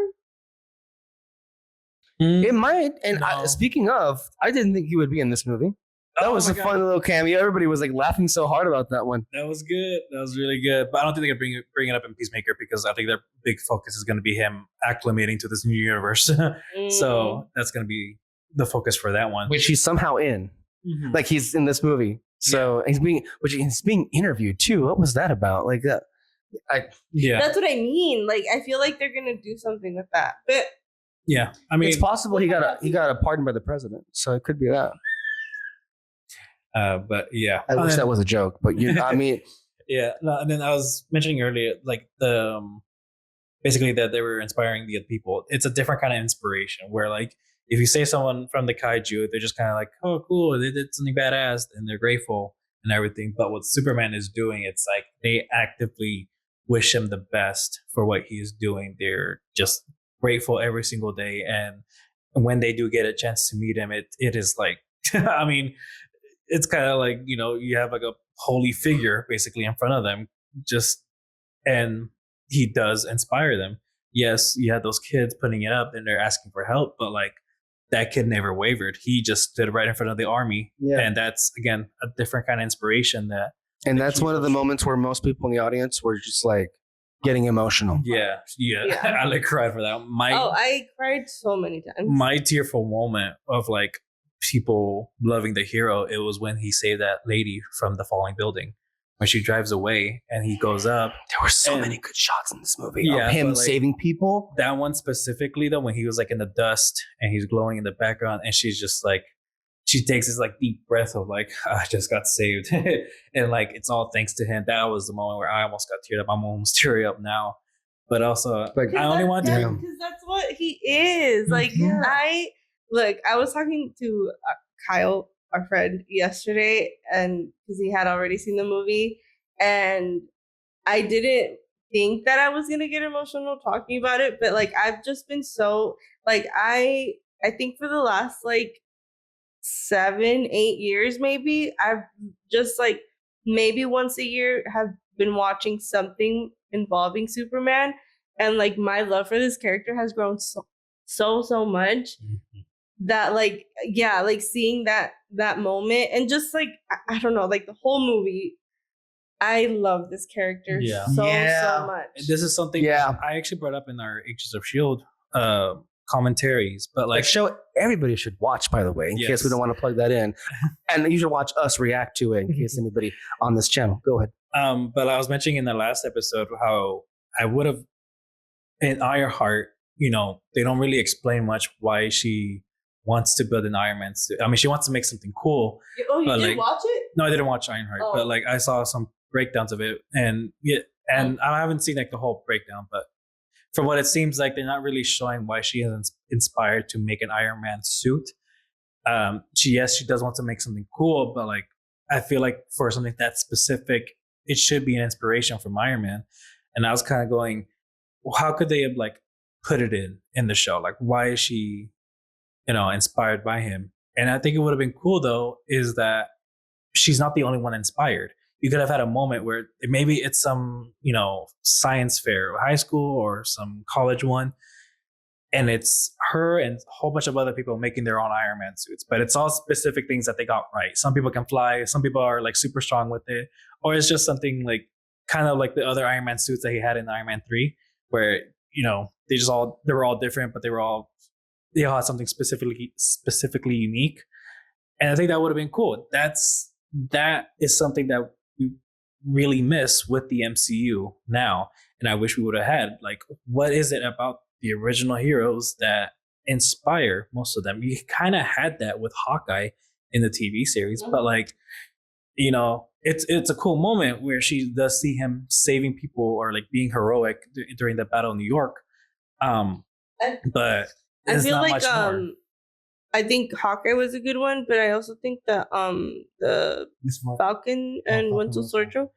It might. And No. speaking of, I didn't think he would be in this movie. That Oh was my a God. fun little cameo. Everybody was like laughing so hard about that one. That was good. That was really good. But I don't think they're gonna bring it up in Peacemaker because I think their big focus is gonna be him acclimating to this new universe. So that's gonna be the focus for that one. Which he's somehow in. Mhm. Like he's in this movie. So he's being interviewed too. What was that about? Like that. Yeah, That's what I mean. Like I feel like they're gonna do something with that. But yeah. I mean, it's possible he got a pardon by the president. So it could be that. but yeah. I wish that was a joke, but I mean, Yeah, no, and then I was mentioning earlier, like the basically that they were inspiring the other people. It's a different kind of inspiration where, like, if you say someone from the kaiju, they're just kind of like, "Oh, cool, they did something badass," and they're grateful and everything. But what Superman is doing, it's like they actively wish him the best for what he's doing. They're just grateful every single day, and when they do get a chance to meet him, it is like, I mean, it's kind of like you have like a holy figure basically in front of them, and he does inspire them. Yes, you had those kids putting it up and they're asking for help, but like that kid never wavered. He just stood right in front of the army, and that's again a different kind of inspiration. And that's one of the moments where most people in the audience were just like getting emotional. Yeah. I like cried for that. I cried so many times. My tearful moment of like people loving the hero, it was when he saved that lady from the falling building. When she drives away and he goes up. There were so And- many good shots in this movie Yeah, of him but, like, saving people. That one specifically, though, when he was like in the dust and he's glowing in the background, and she's just like, she takes this like deep breath of like, I just got saved, and like it's all thanks to him. That was the moment where I almost got teared up. I'm almost teary up now, but also Like, I only want to. Yeah. because that's what he is. Like Yeah. I was talking to Kyle, our friend, yesterday, and because he had already seen the movie, and I didn't think that I was gonna get emotional talking about it, but like I've just been so like I think for the last like 7-8 years maybe I've just like maybe once a year have been watching something involving Superman, and like my love for this character has grown so much that like seeing that moment and just like I don't know, like the whole movie, I love this character Yeah. so Yeah. much. This is something I actually brought up in our Agents of Shield commentaries, but Like like show everybody should watch, by the way, in case we don't want to plug that in. And you should watch us react to it in case anybody on this channel. Go ahead. But I was mentioning in the last episode how I would have in Ironheart, they don't really explain much why she wants to build an Iron Man suit. I mean, she wants to make something cool. Oh, you but, did like, watch it? No, I didn't watch Ironheart, Oh. but like I saw some breakdowns of it, and I haven't seen like the whole breakdown, but from what it seems like, they're not really showing why she is inspired to make an Iron Man suit. She does want to make something cool, but like I feel like for something that specific, it should be an inspiration from Iron Man. And I was kind of going, well, how could they have like put it in the show? Like, why is she, inspired by him? And I think it would have been cool though, is that she's not the only one inspired. You could have had a moment where maybe it's some, science fair, or high school or some college one, and it's her and a whole bunch of other people making their own Iron Man suits, but it's all specific things that they got right. Some people can fly, some people are like super strong with it, or it's just something like kind of like the other Iron Man suits that he had in Iron Man 3, where they were all different, but they all had something specifically unique. And I think that would have been cool. That is something that we really miss with the MCU now, and I wish we would have had. Like, what is it about the original heroes that inspire most of them? You kind of had that with Hawkeye in the TV series, but like, it's a cool moment where she does see him saving people or like being heroic during the Battle of New York. But I feel not like much more. I think Hawkeye was a good one, but I also think that the Falcon and Winter Soldier,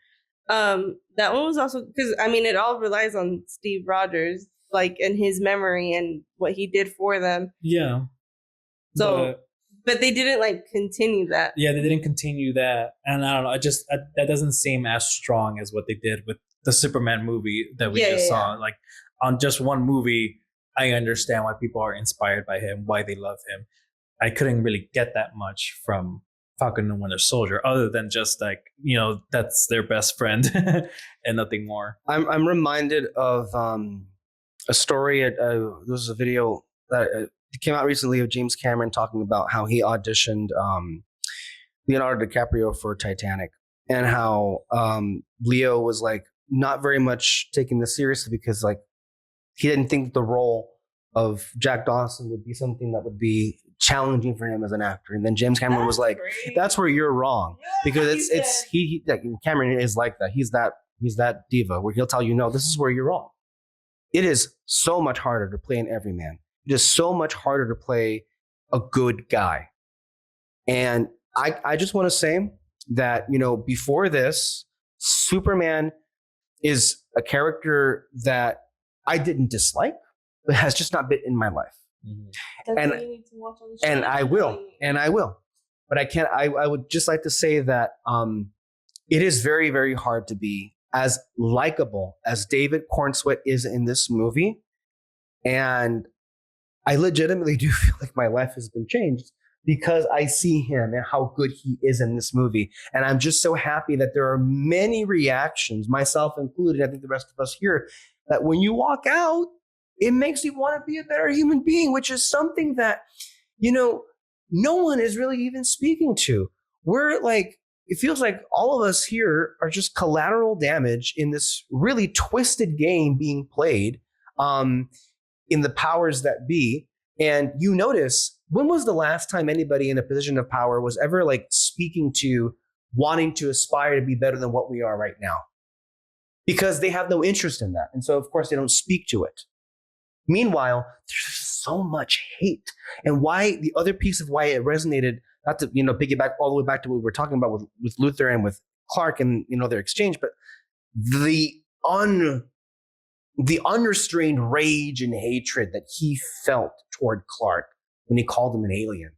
that one was also, because I mean it all relies on Steve Rogers, like, and his memory and what he did for them. Yeah. So, but they didn't like continue that. Yeah, they didn't continue that, and I don't know. That doesn't seem as strong as what they did with the Superman movie that we just saw. Like, on just one movie, I understand why people are inspired by him, why they love him. I couldn't really get that much from Falcon and Winter Soldier, other than just like, that's their best friend and nothing more. I'm reminded of a story. There was a video that came out recently of James Cameron talking about how he auditioned Leonardo DiCaprio for Titanic, and how Leo was like not very much taking this seriously because like he didn't think the role of Jack Dawson would be something that would be challenging for him as an actor. And then James Cameron was like, "That's where you're wrong," because he like, Cameron is like that. He's that diva where he'll tell you, "No, this is where you're wrong." It is so much harder to play an everyman. It is so much harder to play a good guy. And I just want to say that, before this, Superman is a character that I didn't dislike, but has just not been in my life. That's And- what you need to watch on the show. And I will. But I can't, I would just like to say that it is very, very hard to be as likable as David Cornsweet is in this movie. And I legitimately do feel like my life has been changed because I see him and how good he is in this movie. And I'm just so happy that there are many reactions, myself included, I think the rest of us here, that when you walk out, it makes you want to be a better human being, which is something that, no one is really even speaking to. We're like, it feels like all of us here are just collateral damage in this really twisted game being played in the powers that be. And you notice, when was the last time anybody in a position of power was ever like speaking to wanting to aspire to be better than what we are right now? Because they have no interest in that. And so, of course, they don't speak to it. Meanwhile, there's just so much hate. And why the other piece of why it resonated, not to piggyback all the way back to what we were talking about with Luther and with Clark and their exchange, but the unrestrained rage and hatred that he felt toward Clark when he called him an alien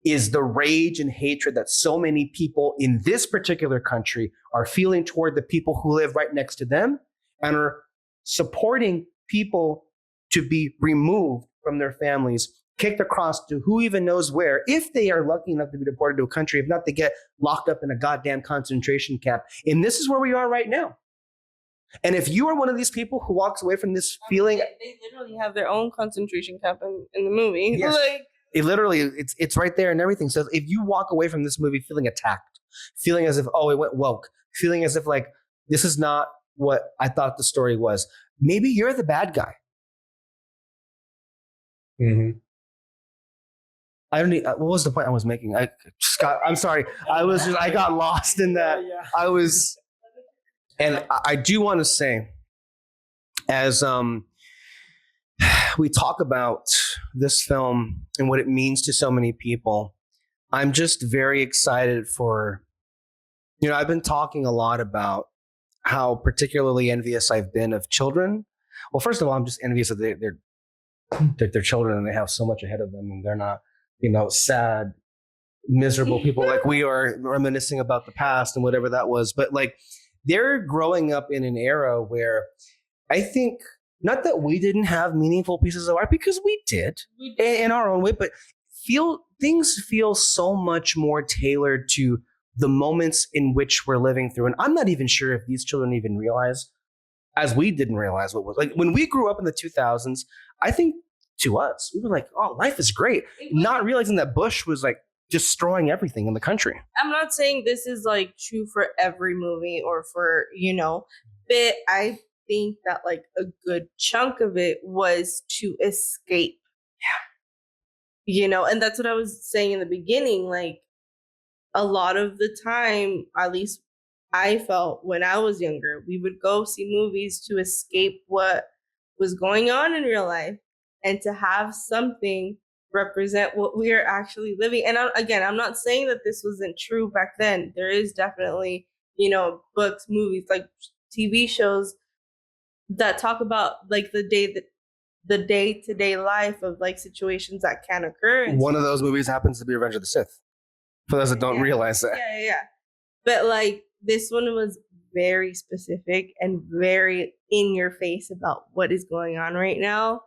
is the rage and hatred that so many people in this particular country are feeling toward the people who live right next to them and are supporting people to be removed from their families, kicked across to who even knows where, if they are lucky enough to be deported to a country, if not, they get locked up in a goddamn concentration camp. And this is where we are right now. And if you are one of these people who walks away from this feeling, they literally have their own concentration camp in the movie. Yes. Like, it literally, it's right there and everything. So if you walk away from this movie feeling attacked, feeling as if, oh, it went woke, feeling as if like, this is not what I thought the story was, maybe you're the bad guy. Mm-hmm. I don't need, what was the point I was making? I'm sorry. I got lost in that. And I do want to say, as we talk about this film and what it means to so many people, I'm just very excited for, I've been talking a lot about how particularly envious I've been of children. Well, first of all, I'm just envious that they're children and they have so much ahead of them, and they're not, sad, miserable people like we are, reminiscing about the past and whatever that was. But like, they're growing up in an era where I think, not that we didn't have meaningful pieces of art, because we did in our own way, but things feel so much more tailored to the moments in which we're living through. And I'm not even sure if these children even realize, as we didn't realize what was like when we grew up in the 2000s. I think to us, we were like, oh, life is great. Not realizing that Bush was like destroying everything in the country. I'm not saying this is like true for every movie or for, but I think that like a good chunk of it was to escape. Yeah. And that's what I was saying in the beginning. Like, a lot of the time, at least I felt when I was younger, we would go see movies to escape what was going on in real life and to have something represent what we are actually living. And I'm not saying that this wasn't true back then. There is definitely, books, movies, like TV shows that talk about like the day-to-day life of like situations that can occur. And one of those movies happens to be Revenge of the Sith. For those that don't realize that. Yeah. But like, this one was very specific and very in your face about what is going on right now,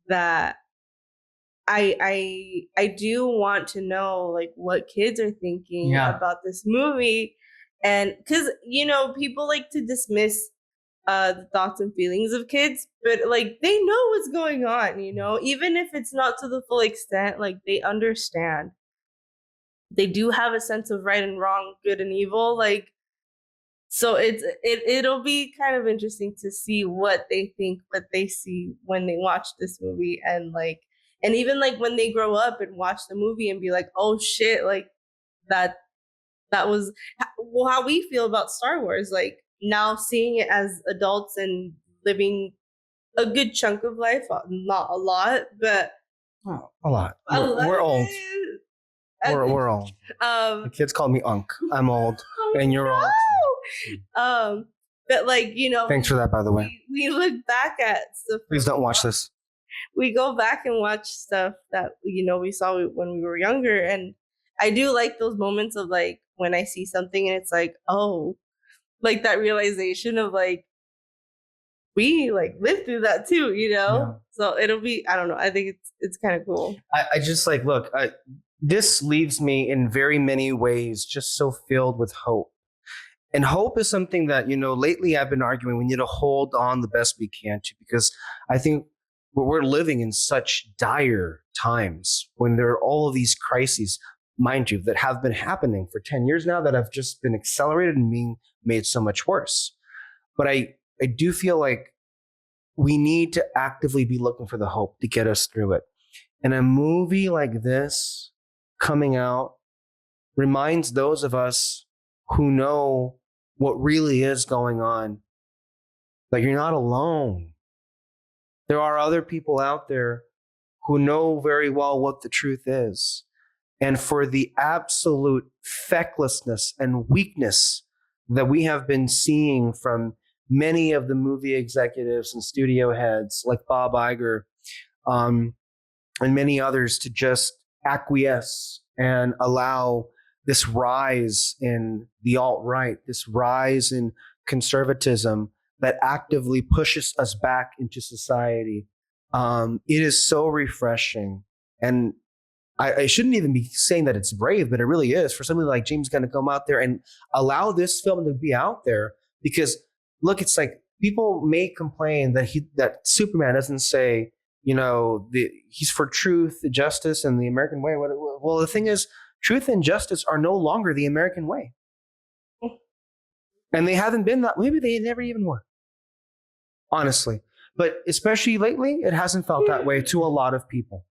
that I do want to know like what kids are thinking about this movie. And because people like to dismiss the thoughts and feelings of kids, but like they know what's going on, even if it's not to the full extent, like they understand. They do have a sense of right and wrong, good and evil. Like, so it'll be kind of interesting to see what they think, what they see when they watch this movie, and even like when they grow up and watch the movie and be like, oh shit, like that was how we feel about Star Wars. Like, now seeing it as adults and living a good chunk of life, not a lot, but a lot. We're old. We're old. The kids call me Unc. I'm old, and you're old. But like, thanks for that, by the way. We look back at stuff. Please don't watch this. We go back and watch stuff that we saw when we were younger, and I do like those moments of like when I see something and it's like, oh, like that realization of like we like lived through that too, Yeah. So it'll be, I don't know. I think it's kind of cool. I just like, look, this leaves me in very many ways just so filled with hope. And hope is something that, lately I've been arguing we need to hold on the best we can to, because I think we're living in such dire times when there are all of these crises, mind you, that have been happening for 10 years now, that have just been accelerated and being made so much worse. But I do feel like we need to actively be looking for the hope to get us through it. And a movie like this coming out reminds those of us who know what really is going on that you're not alone. There are other people out there who know very well what the truth is. And for the absolute fecklessness and weakness that we have been seeing from many of the movie executives and studio heads like Bob Iger, and many others to just acquiesce and allow this rise in the alt-right, this rise in conservatism that actively pushes us back into society. It is so refreshing. And I shouldn't even be saying that it's brave, but it really is for somebody like James Gunn to come out there and allow this film to be out there. Because look, it's like people may complain that Superman doesn't say, he's for truth, justice, and the American way. Well, the thing is, truth and justice are no longer the American way. And they haven't been that. Maybe they never even were, honestly. But especially lately, it hasn't felt that way to a lot of people.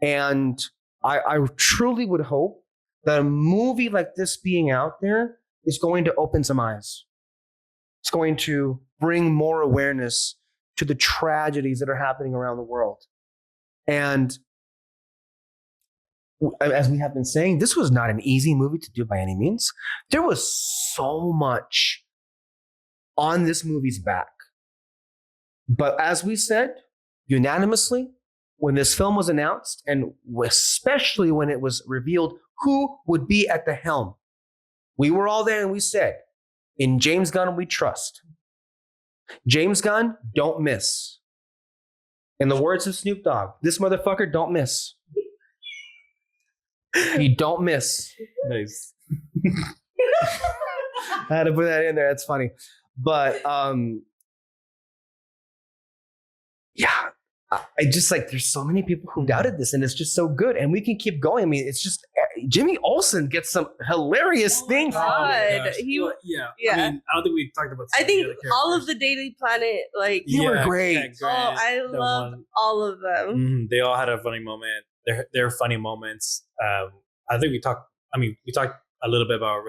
And I truly would hope that a movie like this being out there is going to open some eyes. It's going to bring more awareness to the tragedies that are happening around the world. And as we have been saying, this was not an easy movie to do by any means. There was so much on this movie's back. But as we said, unanimously, when this film was announced, and especially when it was revealed who would be at the helm, we were all there and we said, in James Gunn, we trust. James Gunn, don't miss. In the words of Snoop Dogg, this motherfucker don't miss. He don't miss. Nice. I had to put that in there. That's funny. But yeah, I just like, there's so many people who doubted this, and it's just so good. And we can keep going. I mean, it's just Jimmy Olsen gets some hilarious things. God. Gosh. He- Well, yeah. yeah. I mean, I don't think we talked about. I some of the think other all of characters. the Daily Planet, like, You were great. Grant, oh, I the loved one- all of them. They all had a funny moment. They're funny moments. I think we talked. I mean, we talked a little bit about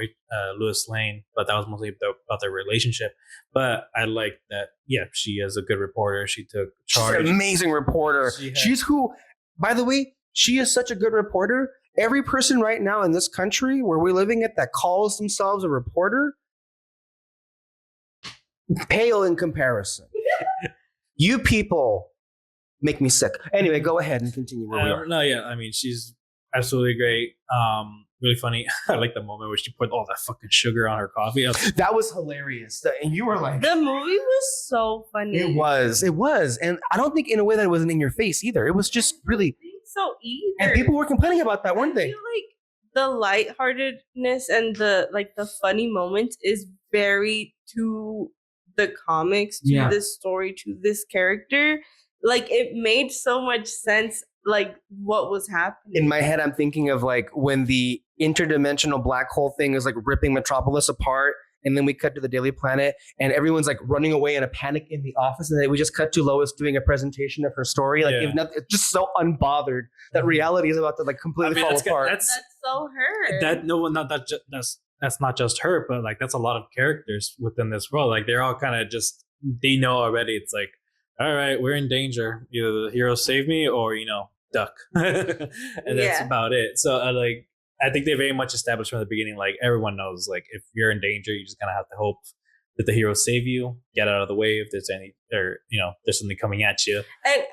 Lois Lane, but that was mostly about their relationship. But I like that. Yeah, she is a good reporter. She took She's charge. an amazing reporter. She had- She's who, by the way, she is such a good reporter. Every person right now in this country where we're living at that calls themselves a reporter, pale in comparison. You people make me sick. Anyway, go ahead and continue where we are. No, yeah. I mean, she's absolutely great. Really funny. I like the moment where she put all that fucking sugar on her coffee. That was hilarious. And you were like, The movie was so funny. it was. And I don't think in a way that it wasn't in your face either. It was just really, I don't think so either. and people were complaining about that, weren't I they? feel like the lightheartedness and the funny moments is very to the comics, to Yeah. this story, to this character. Like, it made so much sense, like, what was happening. In my head, I'm thinking of like when the interdimensional black hole thing is like ripping Metropolis apart. And then we cut to the Daily Planet and everyone's like running away in a panic in the office. And then we just cut to Lois doing a presentation of her story. Like, Yeah. if nothing, it's just so unbothered that reality is about to like completely fall apart. That's so her. That no one, not that. That's not just her, but like that's a lot of characters within this world. Like they're all kind of just they know already. It's like, all right, we're in danger. Either the hero save me or duck, and that's Yeah. about it. So like I think they very much established from the beginning. Like everyone knows, like if you're in danger, you just kind of have to hope that the hero save you, get out of the way if there's any, or there's something coming at you. And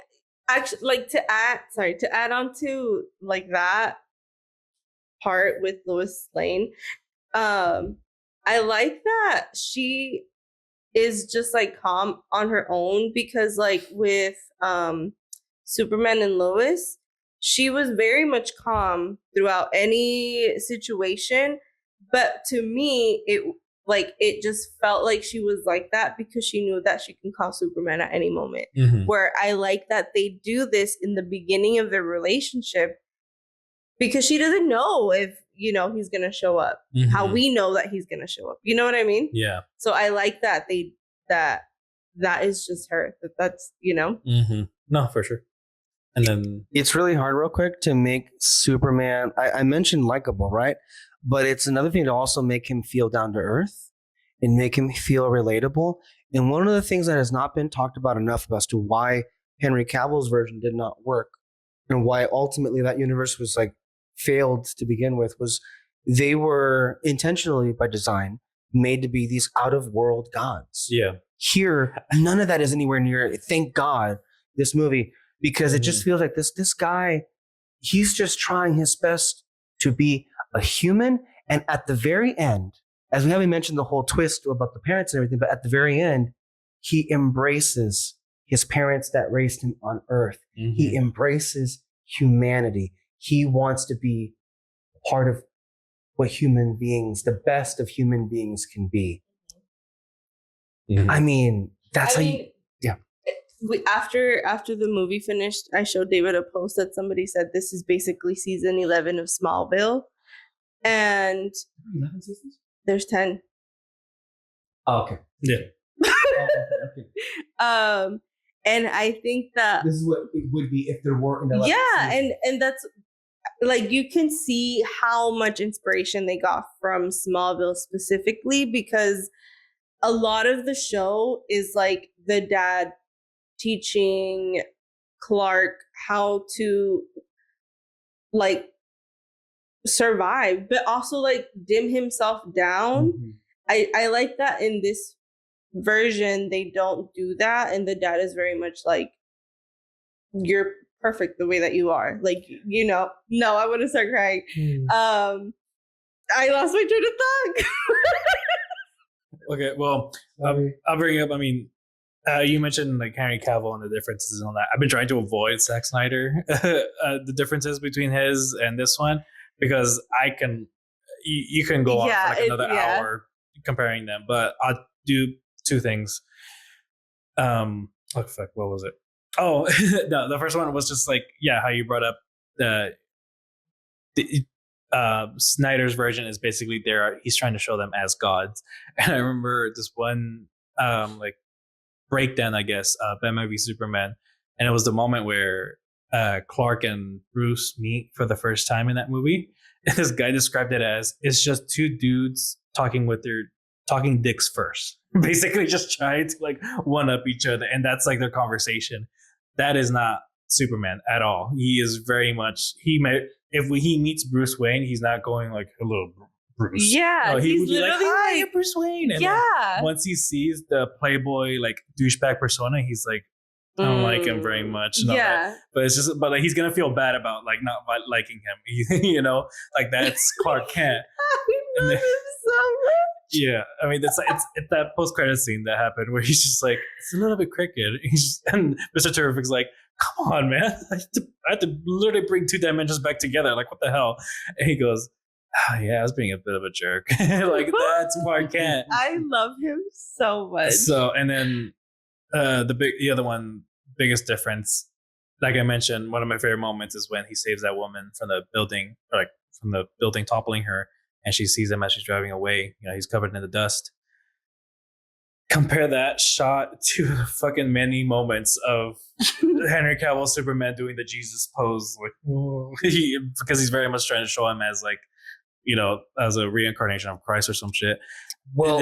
actually, like, to add on to like that part with Lois Lane, I like that she is just like calm on her own, because like with Superman and Lois, she was very much calm throughout any situation. But to me, it just felt like she was like that because she knew that she can call Superman at any moment. Where I like that they do this in the beginning of their relationship, because she doesn't know if he's gonna show up. How we know that he's gonna show up. You know what I mean? Yeah. So I like that that is just her. That's No, for sure. And then It's really hard, real quick, to make Superman, I mentioned likable, right? But it's another thing to also make him feel down to earth and make him feel relatable. And one of the things that has not been talked about enough as to why Henry Cavill's version did not work and why ultimately that universe was like failed to begin with was they were intentionally by design made to be these out of world gods. yeah. Here, none of that is anywhere near it. Thank God, this movie, because it just feels like this guy, he's just trying his best to be a human. And at the very end, as we haven't mentioned the whole twist about the parents and everything, but at the very end, he embraces his parents that raised him on earth. He embraces humanity. He wants to be part of what human beings, the best of human beings can be. I mean, that's how you, yeah. After the movie finished, I showed David a post that somebody said this is basically season 11 of Smallville, and 11 seasons? there's 10. Oh, okay. Yeah. Okay. And I think that This is what it would be if there weren't 11 seasons. and that's like, you can see how much inspiration they got from Smallville specifically, because a lot of the show is like the dad teaching Clark how to like survive, but also like dim himself down. I like that in this version, they don't do that, and the dad is very much like, you're perfect the way that you are. Like, no, I want to start crying. I lost my train of thought. Okay, well, I'll bring it up. I mean, you mentioned like Henry Cavill and the differences and all that. I've been trying to avoid Zack Snyder, the differences between his and this one, because you can go on for like another hour comparing them. But I'll do two things. What was it? Oh, no, the first one was just like, how you brought up the Snyder's version is basically he's trying to show them as gods. And I remember this one like breakdown, I guess, Batman v Superman, and it was the moment where Clark and Bruce meet for the first time in that movie. And this guy described it as, it's just two dudes talking dicks first, basically just trying to like one up each other, and that's like their conversation. That is not Superman at all. He is very much if he meets Bruce Wayne, he's not going like, hello, Bruce. Yeah, no, he he's would be like, literally hi, like, Bruce Wayne. And then once he sees the playboy like douchebag persona, he's like, I don't like him very much. But it's just, but like he's gonna feel bad about like not liking him. Like that's Clark Kent. I love him so much. Yeah, I mean it's that post credit scene that happened where he's just like, it's a little bit crooked. And Mr. Terrific's like, come on, man, I have to literally bring two dimensions back together. Like, what the hell? And he goes, I was being a bit of a jerk. Like that's Clark Kent. I love him so much. So, and then the other one, biggest difference, like I mentioned, one of my favorite moments is when he saves that woman from the building, or like from the building toppling her, and she sees him as she's driving away. He's covered in the dust. Compare that shot to the fucking many moments of Henry Cavill Superman doing the Jesus pose, like because he's very much trying to show him as like, as a reincarnation of Christ or some shit. Well,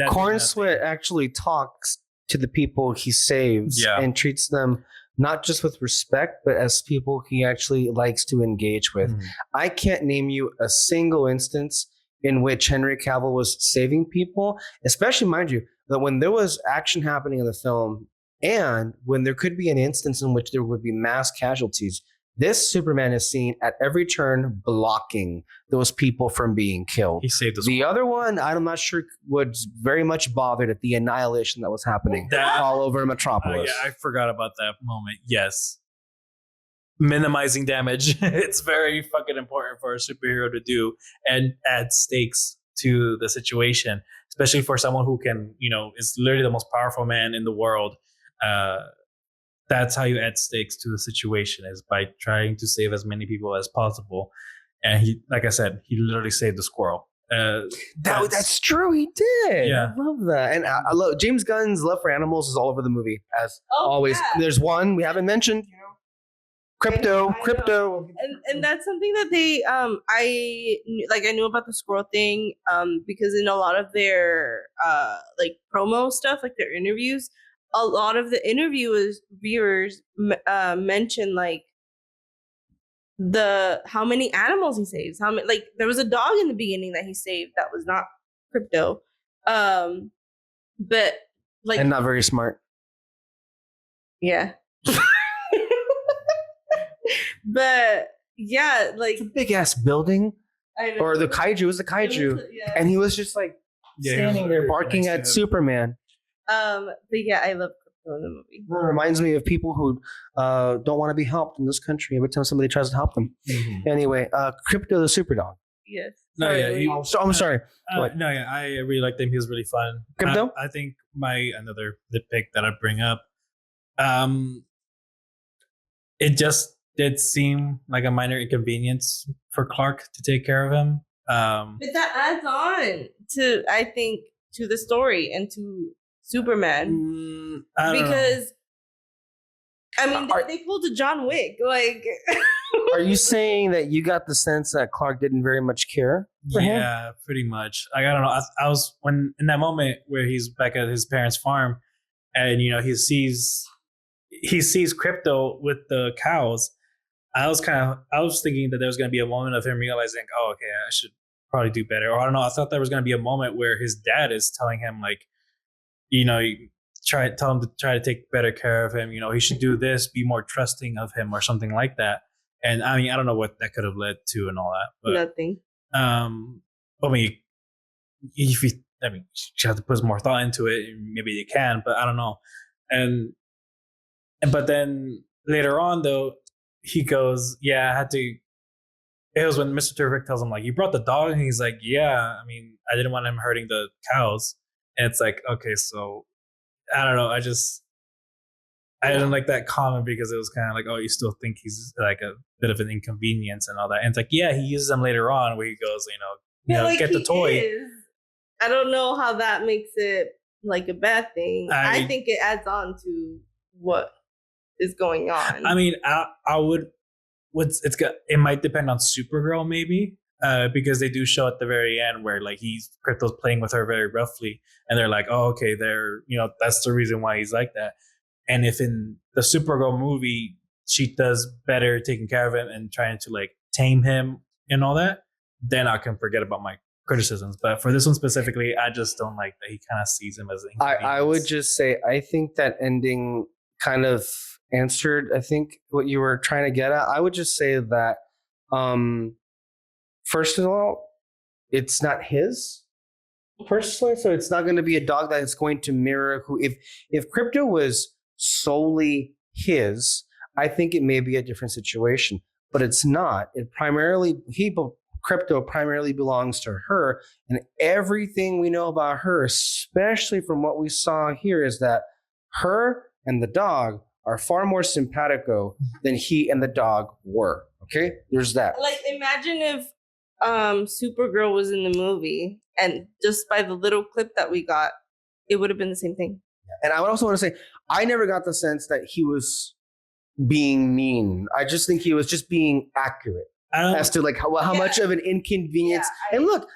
Corn Sweat actually talks to the people he saves and treats them not just with respect, but as people he actually likes to engage with. I can't name you a single instance in which Henry Cavill was saving people, especially, mind you, that when there was action happening in the film and when there could be an instance in which there would be mass casualties, this Superman is seen at every turn blocking those people from being killed. He saved us. The other one, I'm not sure, was very much bothered at the annihilation that was happening all over Metropolis. I forgot about that moment. Yes. Minimizing damage. It's very fucking important for a superhero to do and add stakes to the situation, especially for someone who can, is literally the most powerful man in the world. That's how you add stakes to the situation, is by trying to save as many people as possible. And he, like I said, he literally saved the squirrel. That's true. He did. Yeah. I love that. And I love James Gunn's love for animals is all over the movie, as always. Yeah. There's one we haven't mentioned. Crypto. And that's something that they I knew about the squirrel thing because in a lot of their like promo stuff, like their interviews, a lot of the viewers mention like how many animals he saves. How many, like there was a dog in the beginning that he saved that was not Crypto. But like, and not very smart. Yeah. But yeah, like it's a big ass building. I know. Or the kaiju was the kaiju. And he was just like standing there barking at Superman. But yeah, I love Crypto in the movie. It reminds me of people who don't want to be helped in this country every time somebody tries to help them. Anyway, Crypto the super dog. Yes. I'm sorry. I really liked him. He was really fun. Crypto? I think another nitpick that I'd bring up, it just did seem like a minor inconvenience for Clark to take care of him. But that adds on to the story and to Superman. Because I mean they pulled a John Wick. Like are you saying that you got the sense that Clark didn't very much care for him? Yeah, pretty much. Like, I don't know. I was when in that moment where he's back at his parents' farm and he sees Crypto with the cows. I was thinking that there was going to be a moment of him realizing, oh, okay, I should probably do better. Or I don't know. I thought there was going to be a moment where his dad is telling him like, you tell him to try to take better care of him. He should do this, be more trusting of him or something like that. And I mean, I don't know what that could have led to and all that, but Nothing. I mean, if you have to put more thought into it. Maybe you can, but I don't know. But then later on, though, he goes, "Yeah, I had to." It was when Mr. Terrific tells him, like, "You brought the dog," and he's like, "Yeah, I mean, I didn't want him hurting the cows." And it's like, okay, so I don't know. I didn't like that comment because it was kind of like, oh, you still think he's like a bit of an inconvenience and all that. And it's like, yeah, he uses them later on where he goes, Like, get the he toy. is. I don't know how that makes it like a bad thing. I think it adds on to what is going on. I mean, I would. It might depend on Supergirl maybe, because they do show at the very end where like Crypto's playing with her very roughly, and they're like, oh, okay, that's the reason why he's like that. And if in the Supergirl movie she does better taking care of him and trying to like tame him and all that, then I can forget about my criticisms. But for this one specifically, I just don't like that he kind of sees him as an inconvenience. I would just say I think that ending kind of answered, I think, what you were trying to get at. I would just say that first of all, it's not his personally, so it's not going to be a dog that is going to mirror who. If Crypto was solely his, I think it may be a different situation, but it's not. Crypto primarily belongs to her, and everything we know about her, especially from what we saw here, is that her and the dog are far more simpatico than he and the dog were. Okay, there's that. Like, imagine if Supergirl was in the movie, and just by the little clip that we got, it would have been the same thing. And I would also want to say, I never got the sense that he was being mean. I just think he was just being accurate as to like how much of an inconvenience. And look,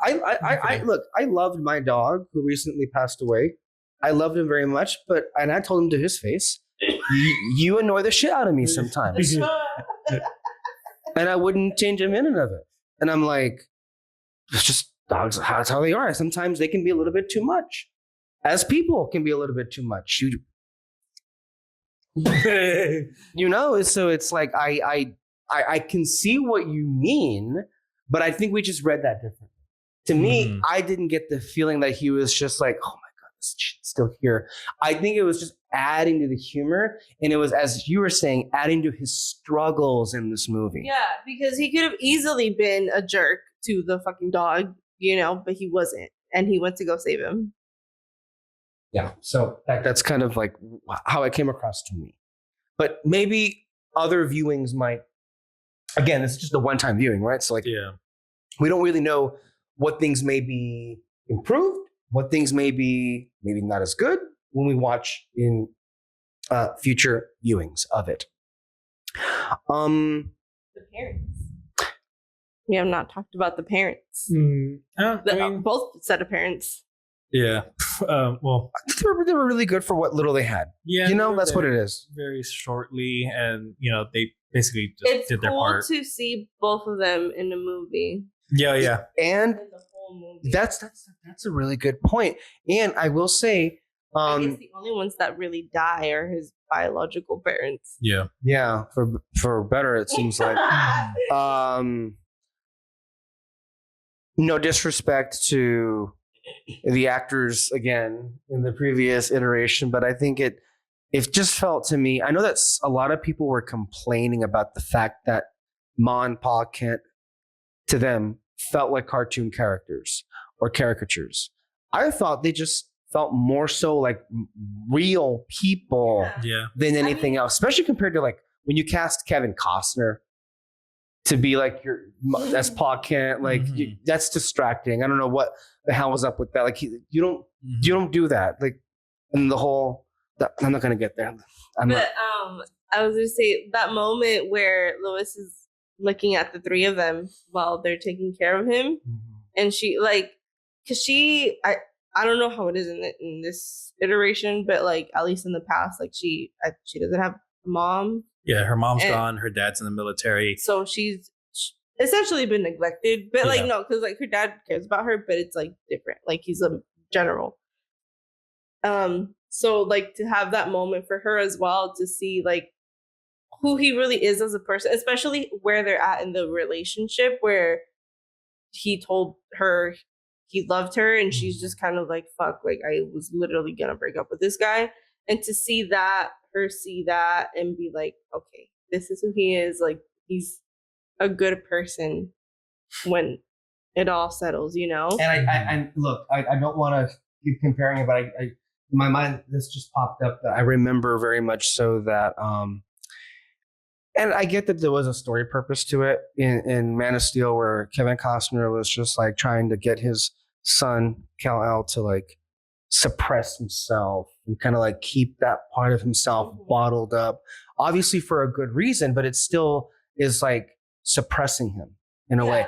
I loved my dog who recently passed away. I loved him very much, and I told him to his face, you annoy the shit out of me sometimes. And I wouldn't change a minute of it. And I'm like, it's just dogs, that's how they are. Sometimes they can be a little bit too much. As people can be a little bit too much. So it's like I can see what you mean, but I think we just read that differently. To me, I didn't get the feeling that he was just like, oh my God, this shit's still here. I think it was just adding to the humor, and it was, as you were saying, adding to his struggles in this movie. Yeah, because he could have easily been a jerk to the fucking dog, but he wasn't, and he went to go save him. Yeah, so that's kind of like how it came across to me. But maybe other viewings might, again, it's just a one-time viewing, right? So like, we don't really know what things may be improved, what things may be maybe not as good when we watch in future viewings of it. The parents. We have not talked about the parents. Both set of parents. Yeah. Well, they were really good for what little they had. Yeah, that's what it is. Very shortly, and they basically just did their part. It's cool to see both of them in the movie. Yeah. And the whole movie. That's a really good point. And I will say, I guess the only ones that really die are his biological parents. Yeah. For better, it seems like. No disrespect to the actors again in the previous iteration, but I think it just felt to me, I know that a lot of people were complaining about the fact that Ma and Pa Kent, to them, felt like cartoon characters or caricatures. I thought they just felt more so like real people than anything else, especially compared to like when you cast Kevin Costner to be like that's Pa Kent, like that's distracting. I don't know what the hell was up with that. Like you don't do that. Like, and the whole, I'm not gonna get there. I was gonna say that moment where Lois is looking at the three of them while they're taking care of him, and she because I don't know how it is in this iteration, but like at least in the past, like she doesn't have a mom. Yeah, her mom's gone. Her dad's in the military, so she's essentially been neglected. But like no, because like her dad cares about her, but it's like different. Like he's a general. So like to have that moment for her as well, to see like who he really is as a person, especially where they're at in the relationship, where he told her he loved her and she's just kind of like, fuck, like I was literally gonna break up with this guy. And to see that, her see that and be like, okay, this is who he is, like he's a good person when it all settles, you know? And I look, I don't want to keep comparing it, but I in my mind, this just popped up that I remember very much so that, and I get that there was a story purpose to it in Man of Steel, where Kevin Costner was just like trying to get his son Kal-El to like suppress himself and kind of like keep that part of himself bottled up, obviously for a good reason, but it still is like suppressing him in a way.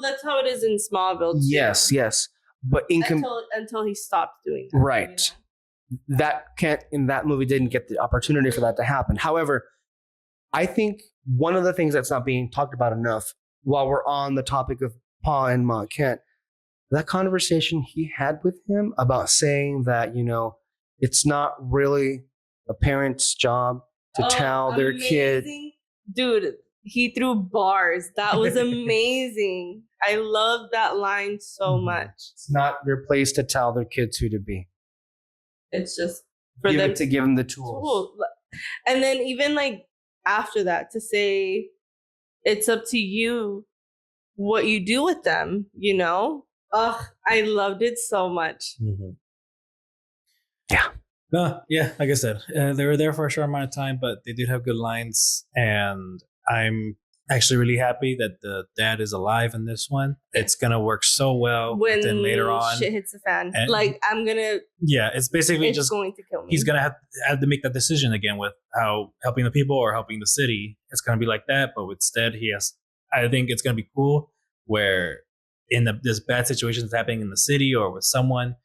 That's how it is in Smallville too. Yes, but until he stops doing that, right. You know? That can't in that movie didn't get the opportunity for that to happen. However, I think one of the things that's not being talked about enough while we're on the topic of Pa and Ma Kent, that conversation he had with him about saying that, you know, it's not really a parent's job to tell their kid. Dude, he threw bars. That was amazing. I love that line so much. It's not their place to tell their kids who to be. It's just for them to give them the tools. And then even like after that to say it's up to you what you do with them, you know? Ugh, I loved it so much. Yeah. No, yeah, like I said, they were there for a short amount of time, but they did have good lines, and I'm actually really happy that the dad is alive in this one. It's gonna work so well when then later on shit hits the fan. And, like I'm gonna. Yeah, it's basically it's just going to kill me. He's gonna have to make that decision again with how helping the people or helping the city. It's gonna be like that, but instead he has. I think it's gonna be cool where in this bad situation that's happening in the city or with someone,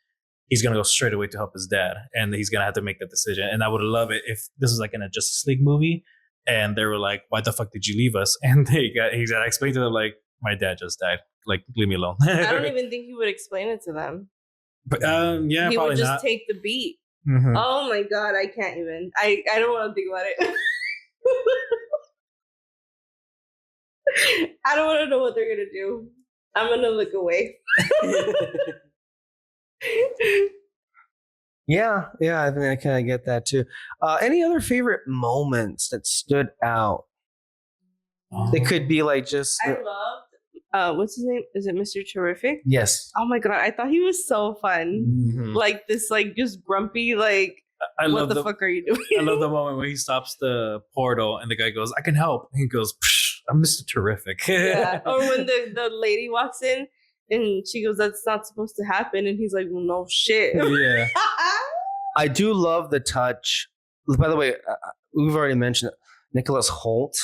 he's gonna go straight away to help his dad, and he's gonna have to make that decision. And I would love it if this was like in a Justice League movie. And they were like, "Why the fuck did you leave us?" And he's got to explain to them like, "My dad just died. Like, leave me alone." I don't even think he would explain it to them. But yeah, he probably would just not. take the beat. Mm-hmm. Oh my god, I can't even. I don't want to think about it. I don't want to know what they're gonna do. I'm gonna look away. Yeah, I think I kind of get that too. Any other favorite moments that stood out? They could be like just. I loved. What's his name? Is it Mr. Terrific? Yes. Oh my god, I thought he was so fun. Mm-hmm. Like this, like just grumpy, like. What the fuck are you doing? I love the moment where he stops the portal and the guy goes, "I can help." And he goes, "I'm Mr. Terrific." Yeah. Or when the lady walks in and she goes, "That's not supposed to happen," and he's like, "Well, no shit." Yeah. I do love the touch. By the way, we've already mentioned it. Nicholas Hoult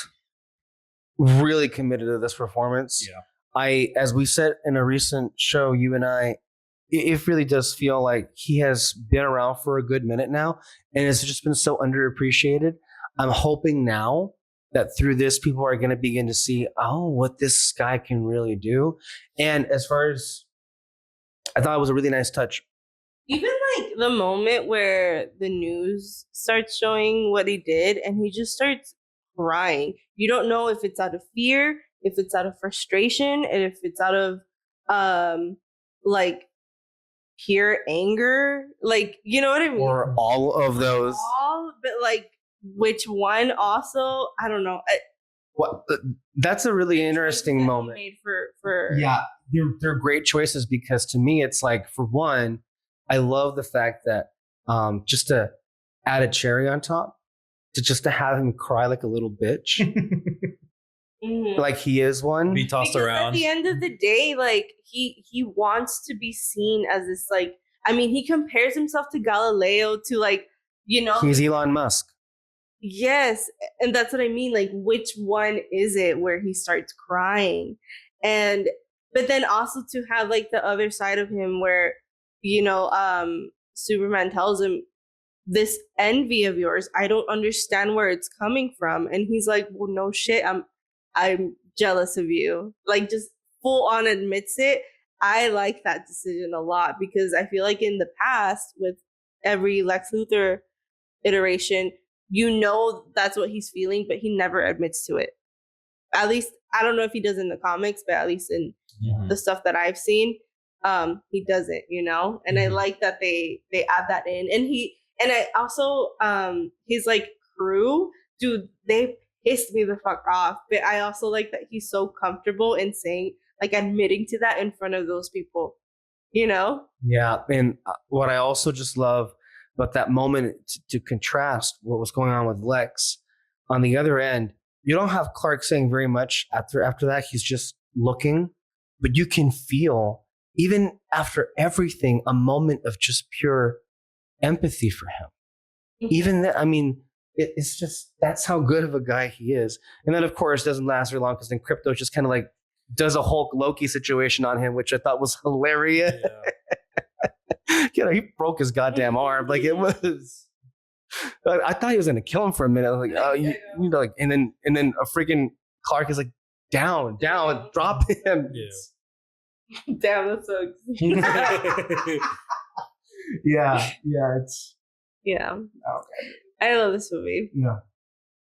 really committed to this performance. Yeah. As we said in a recent show, you and I, it really does feel like he has been around for a good minute now, and it's just been so underappreciated. I'm hoping now that through this, people are going to begin to see, what this guy can really do. And as far as, I thought it was a really nice touch. Even like the moment where the news starts showing what he did and he just starts crying. You don't know if it's out of fear, if it's out of frustration, and if it's out of like pure anger. Like, you know what I mean? Or all of those. But like which one also? I don't know. That's a really interesting moment. Made for Yeah, they're great choices because to me, it's like, for one, I love the fact that just to add a cherry on top, to have him cry like a little bitch, like he is one. Be tossed because around. At the end of the day, like he wants to be seen as this, like, I mean, he compares himself to Galileo, to like, you know, he's Elon Musk. Yes, and that's what I mean. Like, which one is it where he starts crying? But then also to have like the other side of him where, you know, Superman tells him, "This envy of yours, I don't understand where it's coming from." And he's like, "Well, no shit, I'm jealous of you." Like, just full on admits it. I like that decision a lot because I feel like in the past with every Lex Luthor iteration, you know that's what he's feeling, but he never admits to it. At least I don't know if he does in the comics, but at least in the stuff that I've seen, he doesn't, you know. And I like that they add that in. And I also his like crew, dude, they pissed me the fuck off. But I also like that he's so comfortable in saying, like, admitting to that in front of those people, you know. Yeah, and what I also just love about that moment to contrast what was going on with Lex, on the other end, you don't have Clark saying very much after that. He's just looking, but you can feel, even after everything, a moment of just pure empathy for him. Even that, I mean, it's just, that's how good of a guy he is. And then, of course, it doesn't last very long because then Crypto just kind of like does a Hulk Loki situation on him, which I thought was hilarious. Yeah. You know, he broke his goddamn arm. Like, it was, I thought he was going to kill him for a minute. I was like, oh, you know, like, and then a freaking Clark is like, down, drop him. Yeah. Damn, that sucks. Yeah, it's. Yeah. Okay. I love this movie. Yeah.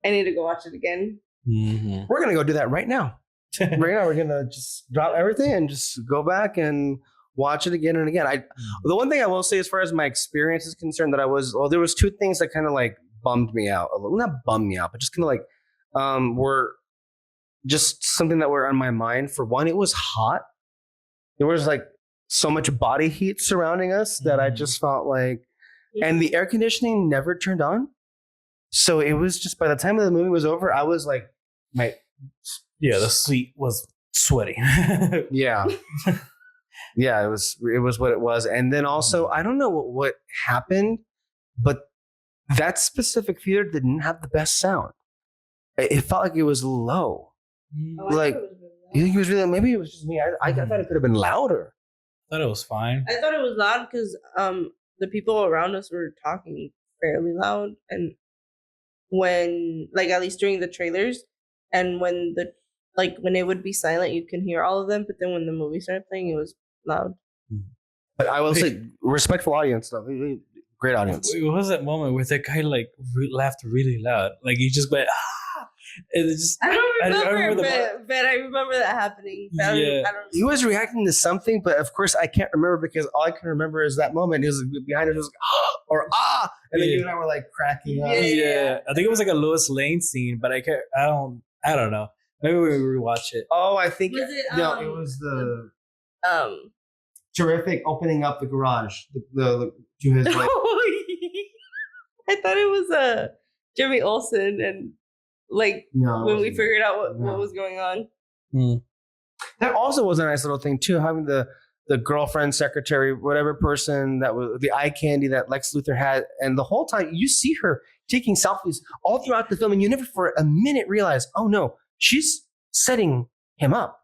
I need to go watch it again. Mm-hmm. We're going to go do that right now. Right now, we're going to just drop everything and just go back and watch it again and again. The one thing I will say as far as my experience is concerned, there was two things that kind of like bummed me out. Not bummed me out, but just kind of like were just something that were on my mind. For one, it was hot. There was like so much body heat surrounding us that I just felt like, and the air conditioning never turned on. So it was just, by the time the movie was over, I was like, the seat was sweaty. Yeah. Yeah, it was what it was. And then also, I don't know what happened, but that specific theater didn't have the best sound. It felt like it was low. Like, you think it was really, maybe it was just me. I thought it could have been louder. I thought it was fine. I thought it was loud because the people around us were talking fairly loud, and when, like, at least during the trailers, and when it would be silent, you can hear all of them. But then when the movie started playing, it was loud. But I will say, respectful audience though. Great audience. What was that moment where that guy like laughed really loud? Like he just went, and it just. I don't remember, but I remember that happening. I don't He was reacting to something, but of course I can't remember because all I can rember is that moment. He was behind us, was like, or and then you and I were like cracking up. Yeah, I think it was like a Lois Lane scene, but I don't know. Maybe we rewatch it. Oh, I think Was it, no, it was the um terrific opening up the garage the to his like. I thought it was Jimmy Olsen, and like when we figured out what was going on. That also was a nice little thing too, having the girlfriend, secretary, whatever person that was the eye candy that Lex Luthor had, and the whole time you see her taking selfies all throughout the film, and you never for a minute realize, oh no, she's setting him up.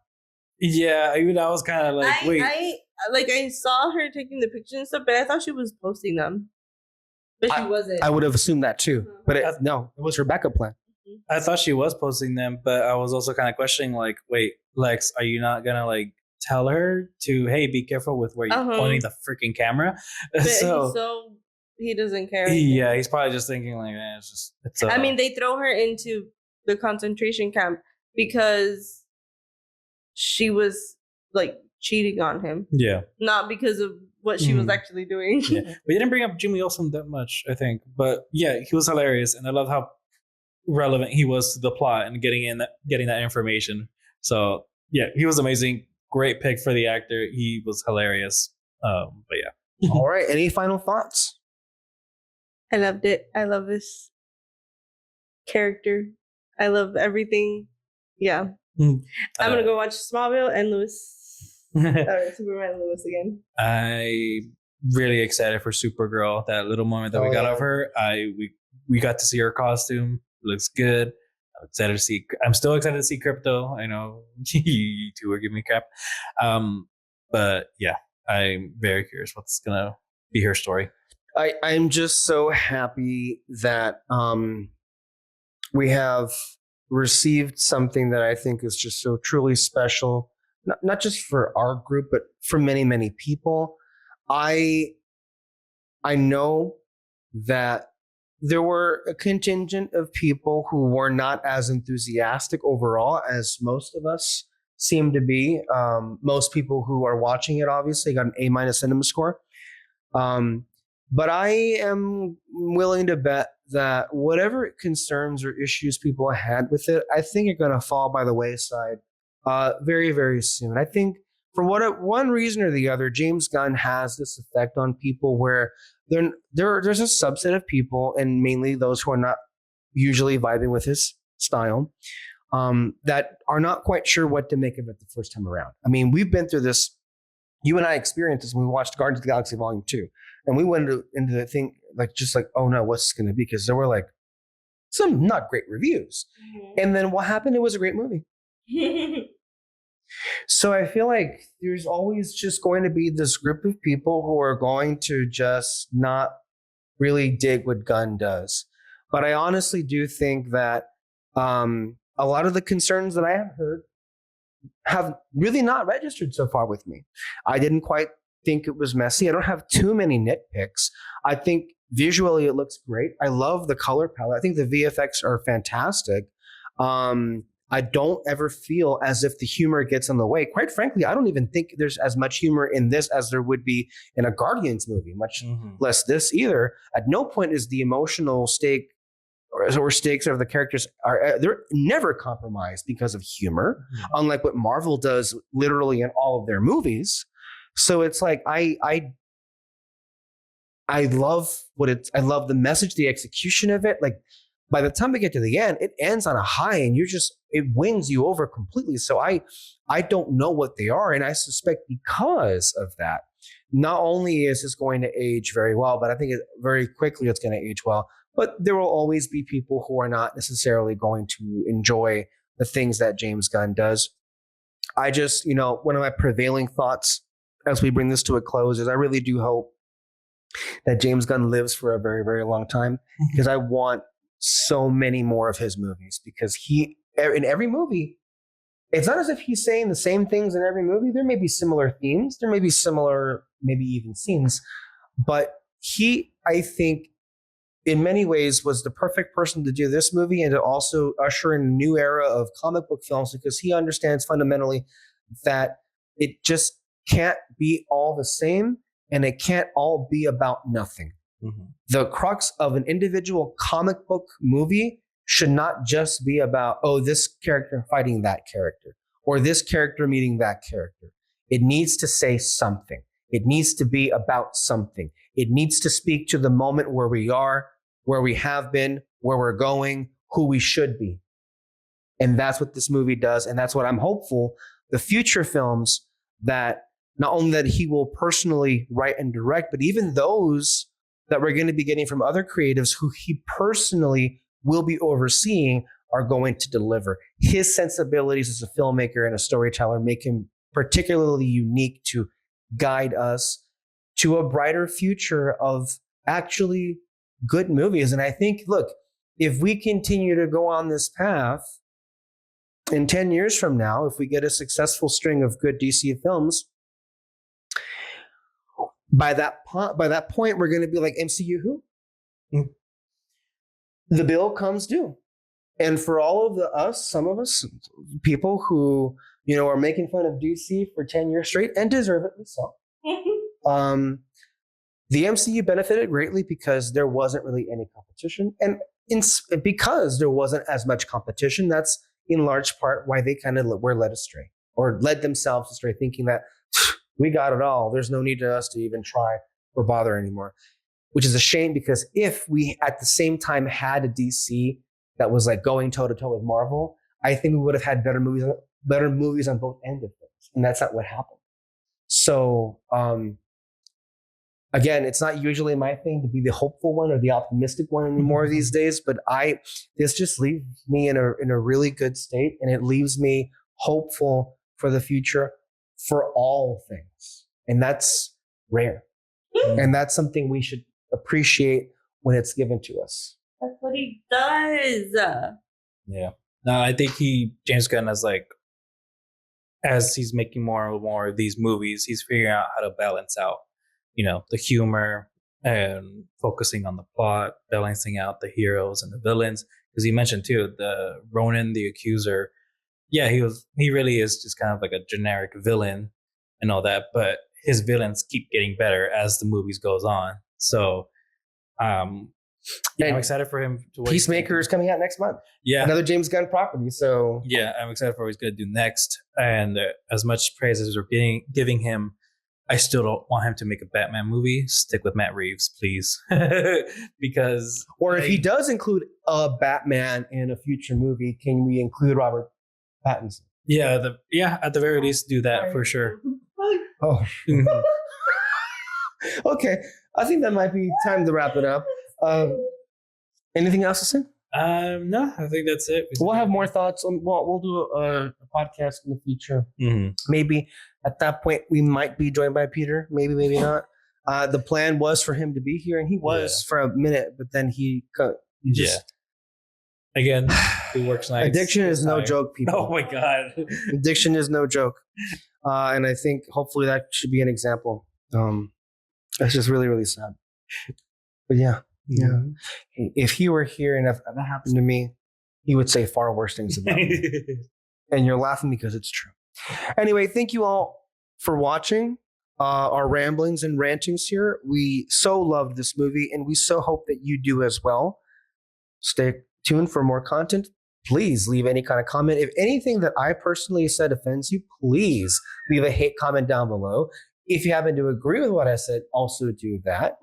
Yeah, even I was kind of like, wait. I saw her taking the pictures and stuff, but I thought she was posting them. But she wasn't. I would have assumed that too, but no, it was her backup plan. I thought she was posting them, but I was also kind of questioning, like, wait, Lex, are you not gonna like tell her to, hey, be careful with where you're pointing the freaking camera? So he doesn't care. Yeah, he's probably just thinking like, I mean, they throw her into the concentration camp because she was like cheating on him. Yeah. Not because of what she was actually doing. Yeah. We didn't bring up Jimmy Olsen that much, I think. But yeah, he was hilarious, and I love how relevant he was to the plot and getting that information. So yeah, he was amazing. Great pick for the actor. He was hilarious. But yeah. All right. Any final thoughts? I loved it. I love this character. I love everything. Yeah. I'm gonna go watch Smallville and Superman and Lois again. I'm really excited for Supergirl. That little moment that we got of her. We got to see her costume. Looks good. I'm still excited to see Crypto. I know you two are giving me crap. But yeah, I'm very curious what's gonna be her story. I'm just so happy that we have received something that I think is just so truly special, not just for our group, but for many, many people. I know that there were a contingent of people who were not as enthusiastic overall as most of us seem to be. Most people who are watching it obviously got an A- cinema score. But I am willing to bet that whatever concerns or issues people had with it, I think are going to fall by the wayside very, very soon. I think for one reason or the other, James Gunn has this effect on people where there's a subset of people, and mainly those who are not usually vibing with his style, that are not quite sure what to make of it the first time around. I mean, we've been through this. You and I experienced this when we watched Guardians of the Galaxy Volume 2. And we went into the thing just like, oh no, what's this going to be? Because there were like some not great reviews. And then what happened? It was a great movie. So I feel like there's always just going to be this group of people who are going to just not really dig what Gunn does. But I honestly do think that a lot of the concerns that I have heard have really not registered so far with me. I didn't quite think it was messy. I don't have too many nitpicks. I think visually it looks great. I love the color palette. I think the VFX are fantastic. I don't ever feel as if the humor gets in the way. Quite frankly, I don't even think there's as much humor in this as there would be in a Guardians movie, much less this either. At no point is the emotional stake or stakes of the characters they're never compromised because of humor, unlike what Marvel does literally in all of their movies. So it's like I love I love the message, the execution of it. Like by the time we get to the end, it ends on a high and it wins you over completely. So I don't know what they are. And I suspect because of that, not only is this going to age very well, but I think very quickly it's going to age well. But there will always be people who are not necessarily going to enjoy the things that James Gunn does. I just, one of my prevailing thoughts as we bring this to a close is I really do hope that James Gunn lives for a very, very long time, because I want so many more of his movies, because in every movie, it's not as if he's saying the same things in every movie. There may be similar themes. There may be similar, maybe even scenes, but I think, in many ways was the perfect person to do this movie and to also usher in a new era of comic book films, because he understands fundamentally that it just can't be all the same and it can't all be about nothing. The crux of an individual comic book movie should not just be about, oh, this character fighting that character or this character meeting that character. It needs to say something. It needs to be about something. It needs to speak to the moment where we are, where we have been, where we're going, who we should be. And that's what this movie does. And that's what I'm hopeful the future films that not only that he will personally write and direct, but even those that we're going to be getting from other creatives who he personally will be overseeing are going to deliver. His sensibilities as a filmmaker and a storyteller make him particularly unique to guide us to a brighter future of actually good movies. And I think, look, if we continue to go on this path in 10 years from now, if we get a successful string of good DC films, by that point, we're going to be like MCU who? The bill comes due. And for all of some of us, people who, are making fun of DC for 10 years straight, and deservedly so, the MCU benefited greatly because there wasn't really any competition. And because there wasn't as much competition, that's in large part why they kind of were led astray or led themselves astray, thinking that we got it all. There's no need for us to even try or bother anymore, which is a shame, because if we at the same time had a DC that was like going toe to toe with Marvel, I think we would have had better movies on both ends of things. And that's not what happened. So, again, it's not usually my thing to be the hopeful one or the optimistic one anymore these days, but this just leaves me in a really good state, and it leaves me hopeful for the future for all things. And that's rare. And that's something we should appreciate when it's given to us. That's what he does. Yeah. No, I think James Gunn is like, as he's making more and more of these movies, he's figuring out how to balance out, the humor and focusing on the plot, balancing out the heroes and the villains. Because you mentioned too, the Ronan, the accuser. Yeah, he really is just kind of like a generic villain and all that, but his villains keep getting better as the movies goes on. So I'm excited for him to Peacemaker is coming out next month. Yeah. Another James Gunn property. So Yeah, I'm excited for what he's going to do next. And as much praise as we're giving him, I still don't want him to make a Batman movie. Stick with Matt Reeves, please. Because or if he does include a Batman in a future movie, can we include Robert Pattinson? Yeah, at the very least, do that for sure. Oh, okay. I think that might be time to wrap it up. Anything else to say? No, I think that's it. We'll have more thoughts. We'll do a podcast in the future. Maybe at that point we might be joined by Peter. Maybe not. The plan was for him to be here, and he was for a minute, but then he just. Again, he works nights. Addiction is no joke, people. Oh my god. Addiction is no joke. And I think hopefully that should be an example. That's just really, really sad. But yeah. If he were here and if that happened to me, he would say far worse things about me. And you're laughing because it's true. Anyway, thank you all for watching our ramblings and rantings here. We so loved this movie, and we so hope that you do as well. Stay tuned for more content. Please leave any kind of comment. If anything that I personally said offends you, please leave a hate comment down below. If you happen to agree with what I said, also do that.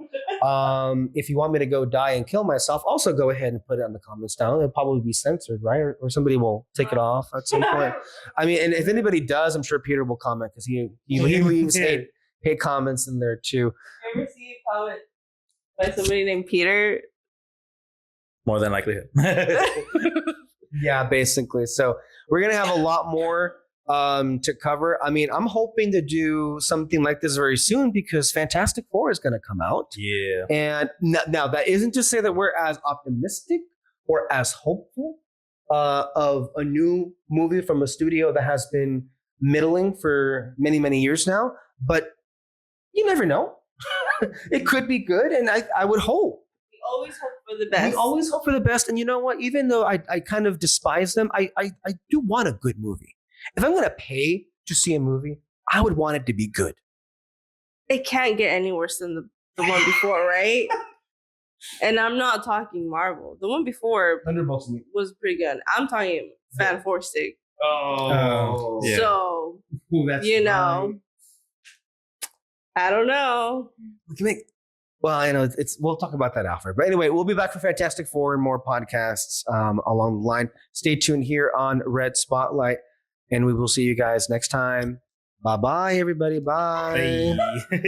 If you want me to go die and kill myself, also go ahead and put it in the comments down. It'll probably be censored, right? Or somebody will take it off at some point. I mean, and if anybody does, I'm sure Peter will comment because he leaves hate comments in there too. You ever see a comment by somebody named Peter? More than likelihood. Yeah, basically. So we're going to have a lot more to cover. I mean, I'm hoping to do something like this very soon because Fantastic Four is going to come out. Yeah. And now that isn't to say that we're as optimistic or as hopeful of a new movie from a studio that has been middling for many, many years now. But you never know. It could be good. And I would hope. We always hope for the best. We always hope for the best. And you know what? Even though I kind of despise them, I do want a good movie. If I'm going to pay to see a movie, I would want it to be good. It can't get any worse than the one before, right? And I'm not talking Marvel. The one before Thunderbolts was pretty good. I'm talking Fan Four Stick. Oh. Yeah. So, That's know, I don't know. We can make. Well, I know we'll talk about that after. But anyway, we'll be back for Fantastic Four and more podcasts along the line. Stay tuned here on Red Spotlight, and we will see you guys next time. Bye-bye, everybody. Bye. Bye.